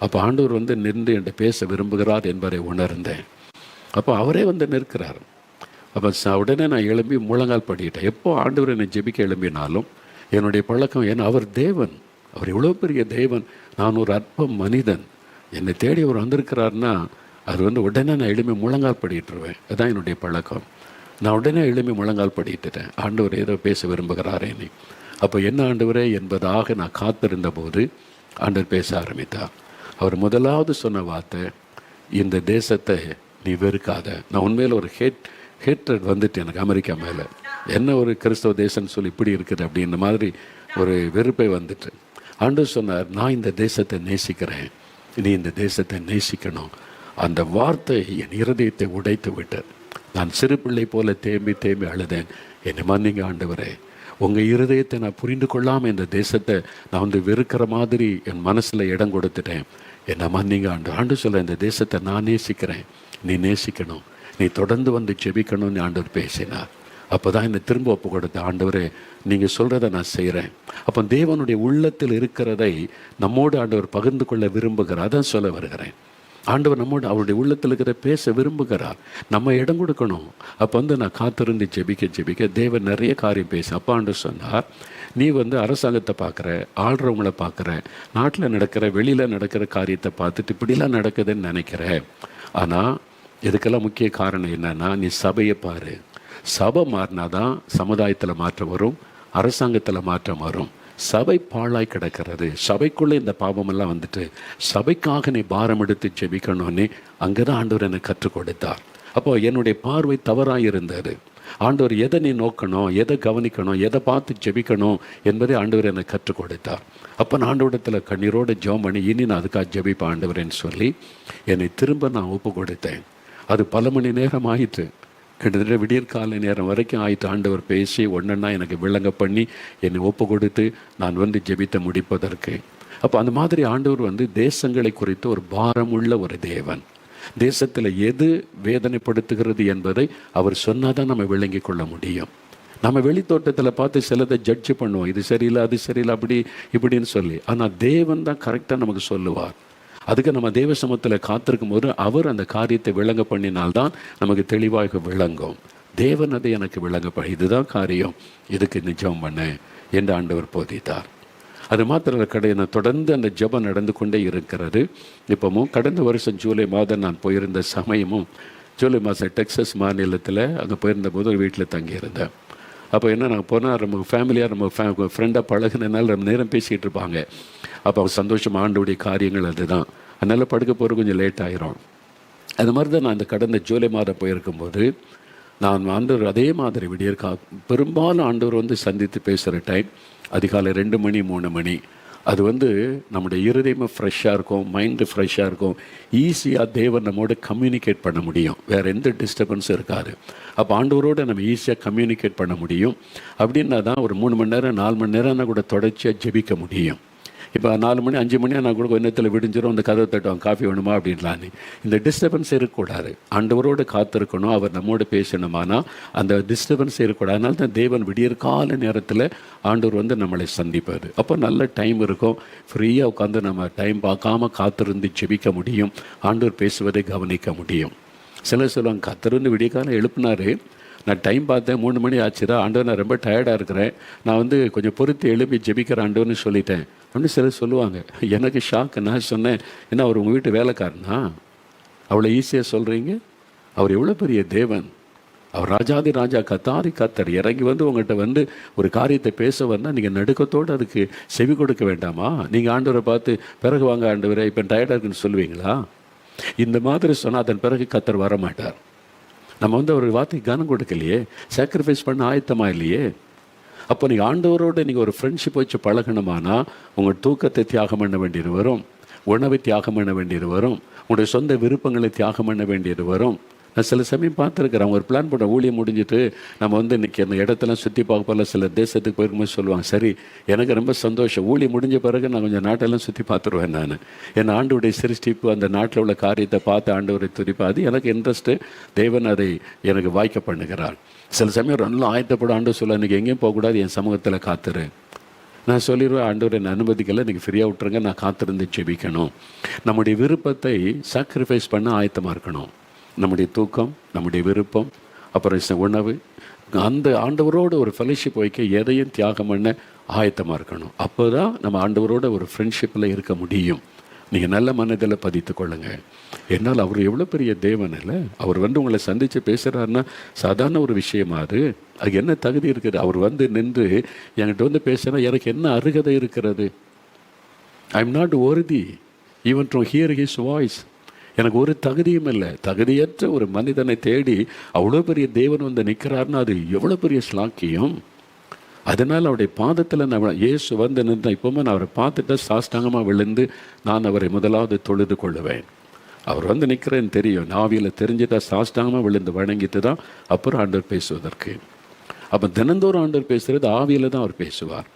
அப்போ ஆண்டவர் நின்று என்கிட்ட பேச விரும்புகிறார் என்பதை உணர்ந்தேன். அப்போ அவரே நிற்கிறார். அப்போ உடனே நான் எழும்பி முழங்கால் படிக்கிட்டேன். எப்போ ஆண்டவர் என்னை ஜெபிக்க எழும்பினாலும் என்னுடைய பழக்கம், ஏன்னா அவர் தேவன், அவர் எவ்வளோ பெரிய தேவன், நான் ஒரு அற்ப மனிதன், என்னை தேடி அவர் வந்திருக்கிறாருன்னா அது உடனே நான் எழும்பி முழங்கால் படிக்கிட்டுருவேன். அதுதான் என்னுடைய பழக்கம். நான் உடனே எழும்பி முழங்கால் படிக்கிட்டுட்டேன். ஆண்டவர் ஏதோ பேச விரும்புகிறாரே நீ. அப்போ என்ன ஆண்டவரே என்பதாக நான் காத்திருந்த போது ஆண்டவர் பேச ஆரம்பித்தார். அவர் முதலாவது சொன்ன வார்த்தை, இந்த தேசத்தை நீ வெறுக்காத. நான் உண்மையில் ஒரு ஹேட்ரட் எனக்கு அமெரிக்கா மேலே, என்ன ஒரு கிறிஸ்தவ தேசம்னு சொல்லி இப்படி இருக்குது அப்படின்ற மாதிரி ஒரு வெறுப்பை வந்துட்டு ஆண்டவர் சொன்னார், நான் இந்த தேசத்தை நேசிக்கிறேன், நீ இந்த தேசத்தை நேசிக்கணும். அந்த வார்த்தை என் இருதயத்தை உடைத்து விட்டது. நான் சிறு பிள்ளை போல தேம்பி அழுதேன். என்னை மன்னிங்க ஆண்டவரே, உங்கள் இருதயத்தை நான் புரிந்து கொள்ளாமல் இந்த தேசத்தை நான் வெறுக்கிற மாதிரி என் மனசில் இடம் கொடுத்துட்டேன். என்னை மன்னிங்க ஆண்டு சொல்ல, இந்த தேசத்தை நான் நேசிக்கிறேன், நீ நேசிக்கணும், நீ தொடர்ந்து ஜெபிக்கணும்னு ஆண்டவர் பேசினார். அப்போ தான் என்னை திரும்ப ஒப்பு கொடுத்த, ஆண்டவரே நீங்கள் சொல்கிறத நான் செய்கிறேன். அப்போ தேவனுடைய உள்ளத்தில் இருக்கிறதை நம்மோடு ஆண்டவர் பகிர்ந்து கொள்ள விரும்புகிறார். அதான் சொல்ல வருகிறேன். ஆண்டவர் நம்மோடு அவருடைய உள்ளத்தில் இருக்கிற பேச விரும்புகிறார், நம்ம இடம் கொடுக்கணும். அப்போ நான் காத்திருந்து ஜெபிக்க தேவன் நிறைய காரியம் பேச. அப்போ ஆண்டவர் சொன்னார், நீ அரசாங்கத்தை பார்க்குற, ஆள்றவங்கள பார்க்குற, நாட்டில் நடக்கிற வெளியில் நடக்கிற காரியத்தை பார்த்துட்டு இப்படிலாம் நடக்குதுன்னு நினைக்கிற. ஆனால் இதுக்கெல்லாம் முக்கிய காரணம் என்னன்னா, நீ சபையை பாரு. சபை மாறினா தான் சமுதாயத்தில் மாற்றம் வரும், அரசாங்கத்தில் மாற்றம் வரும். சபை பாழாய் கிடக்கிறது. சபைக்குள்ளே இந்த பாவமெல்லாம் சபைக்காக நீ பாரம் எடுத்து ஜெபிக்கணும்னு அங்கே தான் ஆண்டவர் எனக்கு கற்றுக் கொடுத்தார். அப்போ என்னுடைய பார்வை தவறாக இருந்தது. ஆண்டவர் எதை நீ நோக்கணும், எதை கவனிக்கணும், எதை பார்த்து ஜெபிக்கணும் என்பதை ஆண்டவர் எனக்கு கற்றுக் கொடுத்தார். அப்போ நான் ஆண்டவரிடத்தில் கண்ணீரோடு ஜெபம் பண்ணி, இனி நான் அதுக்காக ஜெபிப்பேன் ஆண்டவரேன்னு சொல்லி என்னை திரும்ப நான் ஒப்பு கொடுத்தேன். அது பல மணி நேரம் ஆயிற்று, கிட்டத்தட்ட விடியற்காலை நேரம் வரைக்கும் ஆயிட்டு. ஆண்டவர் பேசி ஒன்றா எனக்கு விளங்க பண்ணி என்னை ஒப்பு கொடுத்து நான் ஜெபித்த முடிப்பதற்கு. அப்போ அந்த மாதிரி ஆண்டவர் தேசங்களை குறித்து ஒரு பாரமுள்ள ஒரு தேவன். தேசத்தில் எது வேதனைப்படுத்துகிறது என்பதை அவர் சொன்னால் தான் நம்ம விளங்கி கொள்ள முடியும். நம்ம வெளித்தோட்டத்தில் பார்த்து சிலதை ஜட்ஜ் பண்ணுவோம், இது சரியில்லை அது சரியில்லை அப்படி இப்படின்னு சொல்லி. ஆனால் தேவன் தான் கரெக்டாக நமக்கு சொல்லுவார். அதுக்கு நம்ம தேவ சமூகத்தில் காத்திருக்கும் போது அவர் அந்த காரியத்தை விளங்க பண்ணினால்தான் நமக்கு தெளிவாக விளங்கும். தேவன் அதை எனக்கு விளங்க இதுதான் காரியம், இதுக்கு நிஜம் பண்ண என்று ஆண்டவர் போதித்தார். அது மாத்திரம் கிடையாது, தொடர்ந்து அந்த ஜெபம் நடந்து கொண்டே இருக்கிறது. இப்போவும் கடந்த வருஷம் ஜூலை மாதம் நான் போயிருந்த சமயமும், ஜூலை மாதம் டெக்ஸஸ் மாநிலத்தில் அங்கே போயிருந்த போது ஒரு வீட்டில் தங்கியிருந்தேன். அப்போ என்ன, நாங்கள் போனால் நம்ம ஃபேமிலியாக நம்ம ஃப்ரெண்டாக பழகினால நம்ம நேரம் பேசிகிட்டு இருப்பாங்க. அப்போ அவங்க சந்தோஷம் ஆண்டோடைய காரியங்கள் அதுதான். அதனால் படுக்க போகிற கொஞ்சம் லேட் ஆகிரும். அது மாதிரி தான் நான் இந்த கடந்த ஜூலை மாதம் போயிருக்கும்போது நான் ஆண்டவர் அதே மாதிரி பெரும்பாலும் ஆண்டவர் சந்தித்து பேசுகிற டைம் அதிகாலை 2 மணி 3 மணி. அது நம்முடைய இருதயமும் ஃப்ரெஷ்ஷாக இருக்கும், மைண்டு ஃப்ரெஷ்ஷாக இருக்கும். ஈஸியாக தேவன் நம்மோட கம்யூனிகேட் பண்ண முடியும், வேறு எந்த டிஸ்டர்பன்ஸும் இருக்காது. அப்போ ஆண்டவரோடு நம்ம ஈஸியாக கம்யூனிகேட் பண்ண முடியும். அப்படின்னா தான் ஒரு 3 மணி நேரம் 4 மணி நேரம் கூட தொடர்ச்சியாக ஜெபிக்க முடியும். இப்போ 4 மணி 5 மணியாக நான் கூட கொஞ்சத்தில் விடிஞ்சிரும், அந்த கதவை தட்டுவாங்க, காஃபி வேணுமா அப்படின்லான்னு. இந்த டிஸ்டர்பன்ஸ் இருக்கக்கூடாது. ஆண்டவரோடு காத்திருக்கணும், அவர் நம்மோடு பேசணுமானா அந்த டிஸ்டர்பன்ஸ் இருக்கக்கூடாது. அதனால தான் தேவன் விடியற் கால நேரத்தில் ஆண்டவர் நம்மளை சந்திப்பார். அப்போ நல்ல டைம் இருக்கும், ஃப்ரீயாக உட்காந்து நம்ம டைம் பார்க்காம காத்திருந்து ஜெபிக்க முடியும், ஆண்டவர் பேசுவதை கவனிக்க முடியும். சிலர் சொல்லுவாங்க, கத்திருந்து விடிய காலம் எழுப்பினார், நான் டைம் பார்த்தேன் 3 மணி ஆச்சுதா ஆண்டவர், நான் ரொம்ப டயர்டாக இருக்கிறேன், நான் கொஞ்சம் பொறுத்து எழுப்பி ஜெபிக்கிற ஆண்டவர்னு சொல்லிட்டேன் அப்படின்னு சிலர் சொல்லுவாங்க. எனக்கு ஷாக்கு. நான் சொன்னேன், என்ன அவர் உங்கள் வீட்டு வேலைக்காரனா? அவ்வளோ ஈஸியாக சொல்கிறீங்க? அவர் எவ்வளோ பெரிய தேவன், அவர் ராஜாதி ராஜா, கத்தாதி கத்தர் இறங்கி உங்கள்கிட்ட ஒரு காரியத்தை பேச வந்தால் நீங்கள் நடுக்கத்தோடு அதுக்கு செவி கொடுக்க வேண்டாமா? நீங்கள் ஆண்டவரை பார்த்து பிறகு வாங்க ஆண்டவரை இப்போ டயர்டாக இருக்குன்னு சொல்லுவீங்களா? இந்த மாதிரி சொன்னால் அதன் பிறகு கத்தர் வரமாட்டார். நம்ம ஒரு வார்த்தைக்கு கனம் கொடுக்கலையே, சாக்ரிஃபைஸ் பண்ண ஆயத்தமாக இல்லையே. அப்போ நீங்கள் ஆண்டவரோடு நீங்கள் ஒரு ஃப்ரெண்ட்ஷிப் வச்சு பழகணுமானா உங்கள் தூக்கத்தை தியாகம் பண்ண வேண்டியது வரும், உணவை தியாகம் பண்ண வேண்டியது வரும், உங்களுடைய சொந்த விருப்பங்களை தியாகம் பண்ண வேண்டியது வரும். நான் சில சமயம் பார்த்துருக்குறேன், அவங்க ஒரு பிளான் பண்ண ஊழியம் முடிஞ்சிட்டு நம்ம இன்றைக்கி அந்த இடத்தெல்லாம் சுற்றி பார்க்க போல சில தேசத்துக்கு போயிருக்கும்போது சொல்லுவாங்க, சரி எனக்கு ரொம்ப சந்தோஷம், ஊழியம் முடிஞ்ச பிறகு நான் கொஞ்சம் நாட்டெல்லாம் சுற்றி பார்த்துருவேன். நான் என் ஆண்டவருடைய சிருஷ்டிப்பு, அந்த நாட்டில் உள்ள காரியத்தை பார்த்து ஆண்டவரை துதிப்பு, அது எனக்கு இன்ட்ரெஸ்ட்டு. தேவன் அதை எனக்கு வாய்க்க பண்ணுகிறார். சில சமயம் நல்லா ஆயத்தப்படும், ஆண்டவர் சொல்ல இன்றைக்கி எங்கேயும் போகக்கூடாது, என் சமூகத்தில் காத்துரு. நான் சொல்லிடுவேன், ஆண்டவர் என்னை அனுமதிக்கலை, இன்றைக்கி ஃப்ரீயாக விட்டுருங்க, நான் காத்திருந்து ஜெபிக்கணும். நம்முடைய விருப்பத்தை சாக்ரிஃபைஸ் பண்ண ஆயத்தமாக இருக்கணும். நம்முடைய தூக்கம், நம்முடைய விருப்பம், அப்புறம் உணவு, அந்த ஆண்டவரோடு ஒரு ஃபெலோஷிப் வைக்க எதையும் தியாகம் பண்ண ஆயத்தமாக இருக்கணும். அப்போ தான் நம்ம ஆண்டவரோட ஒரு ஃப்ரெண்ட்ஷிப்பில் இருக்க முடியும். நீங்கள் நல்ல மனதில் பதித்து கொள்ளுங்கள். என்னால் அவர் எவ்வளோ பெரிய தேவன் இல்லை, அவர் உங்களை சந்தித்து பேசுகிறாருன்னா சாதாரண ஒரு விஷயமா? அதுக்கு என்ன தகுதி இருக்குது? அவர் நின்று என்கிட்ட பேசுனா எனக்கு என்ன அருகதை இருக்கிறது? I am not worthy even to hear his voice. எனக்கு ஒரு தகுதியும் இல்லை. தகுதியற்ற ஒரு மனிதனை தேடி அவ்வளோ பெரிய தேவன் நிற்கிறாருன்னா அது எவ்வளோ பெரிய ஸ்லாக்கியம். அதனால் அவருடைய பாதத்தில் நான் இயேசு நின்று இப்போவுமே நான் அவரை பார்த்துட்டு சாஷ்டாங்கமாக விழுந்து நான் அவரை முதலாவது தொழுது கொள்ளுவேன். அவர் நிற்கிறேன்னு தெரியும், நாவியில் தெரிஞ்சுட்டா சாஷ்டாங்கமாக விழுந்து வணங்கிட்டு தான் அப்புறம் ஆண்டவர் பேசுவதற்கு. அப்போ தினந்தோறும் ஆண்டவர் பேசுகிறது ஆவியில் தான் அவர் பேசுவார்.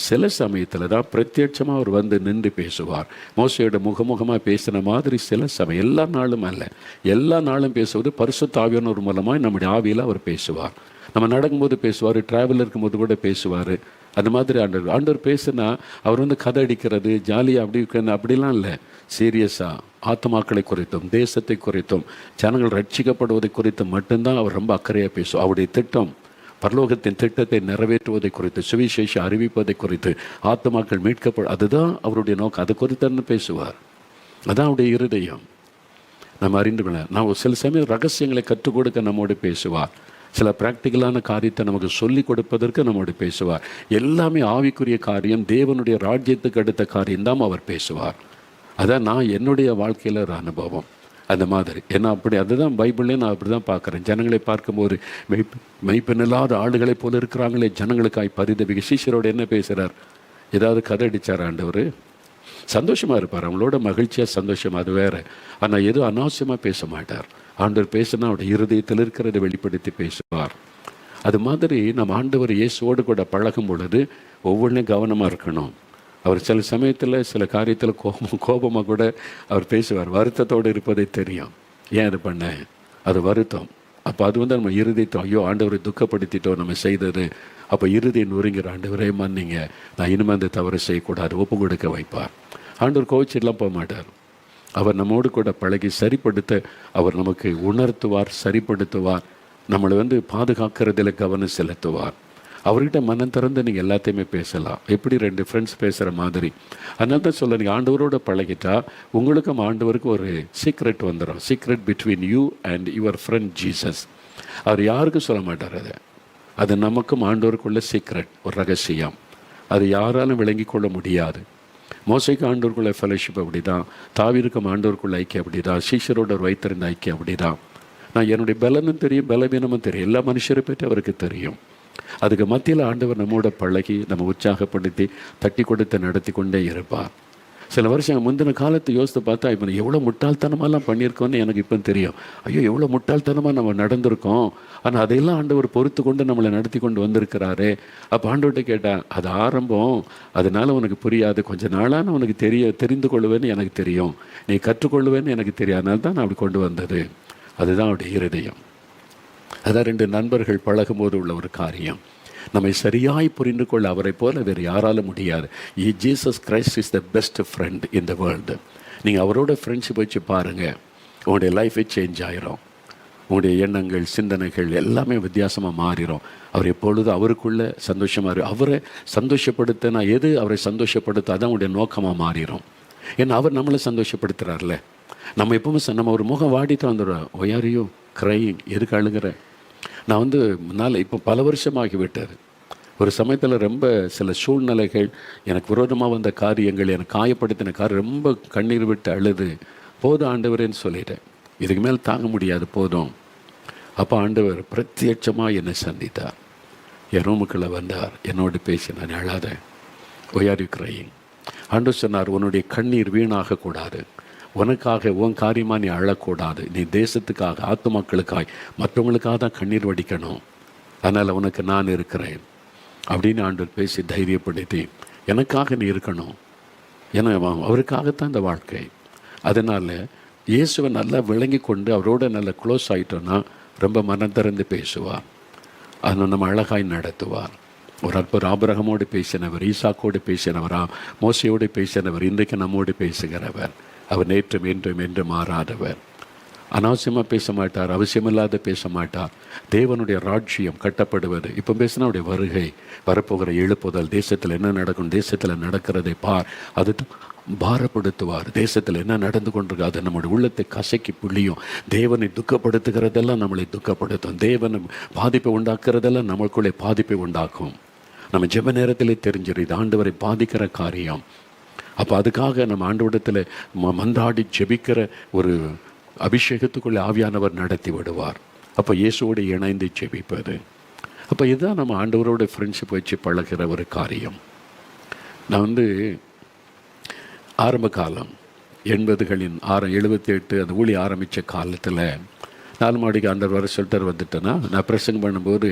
சில சமயத்தில் தான் பிரத்யட்சமாக அவர் நின்று பேசுவார். மோசையோட முகமுகமாக பேசின மாதிரி சில சமயம், எல்லா நாளும் அல்ல, எல்லா நாளும் பேசுவது பரிசுத்த ஆவியானவர் மூலமாக நம்முடைய ஆவியில் அவர் பேசுவார். நம்ம நடக்கும்போது பேசுவார், ட்ராவலில் இருக்கும்போது கூட பேசுவார். அந்த மாதிரி ஆண்டவர் பேசுனா அவர் கதை அடிக்கிறது ஜாலியாக அப்படி அப்படிலாம் இல்லை. சீரியஸாக ஆத்மாக்களை குறித்தும் தேசத்தை குறித்தும் ஜனங்கள் ரட்சிக்கப்படுவதை குறித்து மட்டும்தான் அவர் ரொம்ப அக்கறையாக பேசுவார். அவருடைய திட்டம், பரலோகத்தின் திட்டத்தை நிறைவேற்றுவதை குறித்து, சுவிசேஷ அறிவிப்பதை குறித்து, ஆத்மாக்கள் மீட்கப்படும், அதுதான் அவருடைய நோக்கம். அதை குறித்து பேசுவார். அதான் அவருடைய இருதயம். நம்ம அறிந்து கொள்ள நான் சில சமயம் ரகசியங்களை கற்றுக் கொடுக்க நம்மோடு பேசுவார். சில ப்ராக்டிக்கலான காரியத்தை நமக்கு சொல்லிக் கொடுப்பதற்கு நம்மோடு பேசுவார். எல்லாமே ஆவிக்குரிய காரியம், தேவனுடைய ராஜ்யத்துக்கு அடுத்த காரியம்தான் அவர் பேசுவார். அதான் நான் என்னுடைய வாழ்க்கையில் ஒரு அனுபவம் அந்த மாதிரி. ஏன்னா அதுதான் பைபிள்லேயே நான் அப்படி தான் பார்க்குறேன். ஜனங்களை பார்க்கும்போது மெய்ப்பெண்ணில்லாத ஆளுகளை போல இருக்கிறாங்களே, ஜனங்களுக்காய் பரிதவிக்க. சீஷரோடு என்ன பேசுகிறார்? ஏதாவது கதை அடித்தார் ஆண்டவர்? சந்தோஷமாக இருப்பார், அவங்களோட மகிழ்ச்சியாக சந்தோஷமாக, அது வேறு. ஆனால் எதுவும் அனாவசியமாக பேச மாட்டார். ஆண்டவர் பேசுனா அவருடைய இருதயத்தில் இருக்கிறதை வெளிப்படுத்தி பேசுவார். அது மாதிரி நம்ம ஆண்டவர் இயேசுவோடு கூட பழகும் பொழுது ஒவ்வொன்றும் கவனமாக இருக்கணும். அவர் சில சமயத்தில் சில காரியத்தில் கோபமாக கூட அவர் பேசுவார். வருத்தத்தோடு இருப்பதை தெரியும். ஏன் அது பண்ண? அது வருத்தம். அப்போ அது நம்ம இருதயத்தை, ஐயோ ஆண்டவரை துக்கப்படுத்திட்டோம் நம்ம செய்தது. அப்போ இறுதியை நொறுங்கிற, ஆண்டவரே மன்னிங்க, நான் இனிமேல் அந்த தவறு செய்யக்கூடாது, ஒப்பு கொடுக்க வைப்பார். ஆண்டவர் கோவிச்சிடலாம் போக மாட்டார். அவர் நம்மோடு கூட பழகி சரிப்படுத்த அவர் நமக்கு உணர்த்துவார், சரிப்படுத்துவார், நம்மளை பாதுகாக்கிறதில் கவனம் செலுத்துவார். அவர்கிட்ட மனம் திறந்து நீங்கள் எல்லாத்தையுமே பேசலாம். எப்படி 2 ஃப்ரெண்ட்ஸ் பேசுகிற மாதிரி. அதனால தான் சொல்ல, நீங்கள் ஆண்டவரோடு பழகிட்டா உங்களுக்கும் ஆண்டவருக்கு ஒரு சீக்ரெட் வந்துடும். Secret between you and your friend Jesus. அவர் யாருக்கும் சொல்ல மாட்டார். அது நமக்கும் ஆண்டவருக்குள்ள சீக்ரெட், ஒரு ரகசியம். அது யாராலும் விளங்கி கொள்ள முடியாது. மோசைக்கு ஆண்டவருக்குள்ள ஃபெலோஷிப் அப்படி தான், தாவீதுக்கும் ஆண்டவருக்குள்ள ஐக்கியம் அப்படி தான், சீஷரோட ஒரு வைத்திருந்த ஐக்கியம் அப்படி தான். நான் என்னுடைய பலனும் தெரியும், பலவீனமும் தெரியும், எல்லா மனுஷரை பற்றி அவருக்கு தெரியும். அதுக்கு மத்தியில் ஆண்டவர் நம்மோட பழகி நம்ம உற்சாகப்படுத்தி தட்டி கொடுத்து நடத்தி கொண்டே இருப்பார். சில வருஷம் முந்தின காலத்தை யோசித்து பார்த்தா இப்போ எவ்வளோ முட்டாள்தனமாலாம் பண்ணியிருக்கோன்னு எனக்கு இப்போ தெரியும். ஐயோ, எவ்வளோ முட்டாள்தனமாக நம்ம நடந்திருக்கோம். ஆனால் அதையெல்லாம் ஆண்டவர் பொறுத்து கொண்டு நம்மளை நடத்தி கொண்டு வந்திருக்கிறாரு. அப்போ ஆண்டவர்கிட்ட கேட்டேன், அது ஆரம்பம், அதனால் உனக்கு புரியாது, கொஞ்ச நாளான உனக்கு தெரிந்து கொள்ளுவேன்னு எனக்கு தெரியும், நீ கற்றுக்கொள்ளுவேன்னு எனக்கு தெரியும், அதனால தான் நான் அப்படி கொண்டு வந்தது. அதுதான் அவருடைய இருதயம். அதான் 2 நண்பர்கள் பழகும்போது உள்ள ஒரு காரியம். நம்மை சரியாய் புரிந்து கொள்ள அவரை போல வேறு யாராலும் முடியாது. Jesus Christ is the best friend in the world. நீங்கள் அவரோட ஃப்ரெண்ட்ஷிப் வச்சு பாருங்கள், உங்களுடைய லைஃபே சேஞ்ச் ஆகிரும். உங்களுடைய எண்ணங்கள், சிந்தனைகள் எல்லாமே வித்தியாசமாக மாறிடும். அவர் எப்பொழுதும் அவருக்குள்ளே சந்தோஷமாக அவரை சந்தோஷப்படுத்த, நான் எது அவரை சந்தோஷப்படுத்த அதான் அவருடைய நோக்கமாக மாறிடும். ஏன்னா அவர் நம்மளை சந்தோஷப்படுத்துகிறார்ல. நம்ம எப்பவுமே நம்ம ஒரு முகம் வாடிட்டு வந்துடுறோம். ஒயாரியோ க்ரைங், எதுக்கு அழுகிற? நான் முன்னால் இப்போ பல வருஷமாகி விட்டார். ஒரு சமயத்தில் ரொம்ப சில சூழ்நிலைகள், எனக்கு விரோதமாக வந்த காரியங்கள், எனக்கு காயப்படுத்தின ரொம்ப கண்ணீர் விட்டு அழுது, போதும் ஆண்டவரேன்னு சொல்லிட்டேன், இதுக்கு மேல் தாங்க முடியாது, போதும். அப்போ ஆண்டவர் பிரத்யட்சமாக என்னை சந்தித்தார். என் ரூமுக்குள்ளே வந்தார், என்னோடு பேசினார். அழாத, ஒய் ஆர் யூ க்ரையிங்? ஆண்டவர் சொன்னார், உன்னுடைய கண்ணீர் வீணாகக்கூடாது, உனக்காக உன் காரியமாக நீ அழக்கூடாது, நீ தேசத்துக்காக, ஆத்துமாக்களுக்காக, மற்றவங்களுக்காக தான் கண்ணீர் வடிக்கணும், அதனால் உனக்கு நான் இருக்கிறேன் அப்படின்னு ஆண்டவர் பேசி தைரியப்படுத்தி, எனக்காக நீ இருக்கணும், ஏன்னா அவருக்காகத்தான் இந்த வாழ்க்கை. அதனால் இயேசுவை நல்லா விளங்கி கொண்டு அவரோட நல்லா க்ளோஸ் ஆகிட்டோன்னா ரொம்ப மனம் திறந்து பேசுவார், அதை நம்ம அழகாய் நடத்துவார். ஒரு அற்புதம் ஆபிரகாமோடு பேசினவர், ஈசாக்கோடு பேசினவர், மோசையோடு பேசினவர், இன்றைக்கு நம்மோடு பேசுகிறவர். அவர் நேற்றும் என்றும் என்று மாறாதவர். அனாவசியமாக பேச மாட்டார், அவசியமில்லாத பேச மாட்டார். தேவனுடைய ராஜ்யம் கட்டப்படுவது, இப்போ பேசினா அவருடைய வருகை, வரப்போகிற எழுப்புதல், தேசத்தில் என்ன நடக்கும், தேசத்தில் நடக்கிறதை பார், அது பாரப்படுத்துவார். தேசத்தில் என்ன நடந்து கொண்டிருக்கு அது நம்முடைய உள்ளத்தை கசக்கி புள்ளியும். தேவனை துக்கப்படுத்துகிறதெல்லாம் நம்மளை துக்கப்படுத்தும், தேவனை பாதிப்பை உண்டாக்குறதெல்லாம் நம்மளுக்குள்ளே பாதிப்பை உண்டாக்கும். நம்ம ஜெப நேரத்திலே தெரிஞ்சிடும் இது ஆண்டவரை பாதிக்கிற காரியம். அப்போ அதுக்காக நம்ம ஆண்டவரிடத்தில் மன்றாடி ஜெபிக்கிற ஒரு அபிஷேகத்துக்குள்ளே ஆவியானவர் நடத்தி விடுவார். அப்போ இயேசுவோடு இணைந்து ஜெபிப்பது. அப்போ இதுதான் நம்ம ஆண்டவரோட ஃப்ரெண்ட்ஷிப் வச்சு பழகிற ஒரு காரியம். நான் ஆரம்ப காலம் 80களின் 78 அந்த ஊழி ஆரம்பித்த காலத்தில் 4 மாடிக்கு ஆண்டவர் வர சொல்லிட்டு வந்துட்டேன்னா, நான் பிரசங்கம் பண்ணும்போது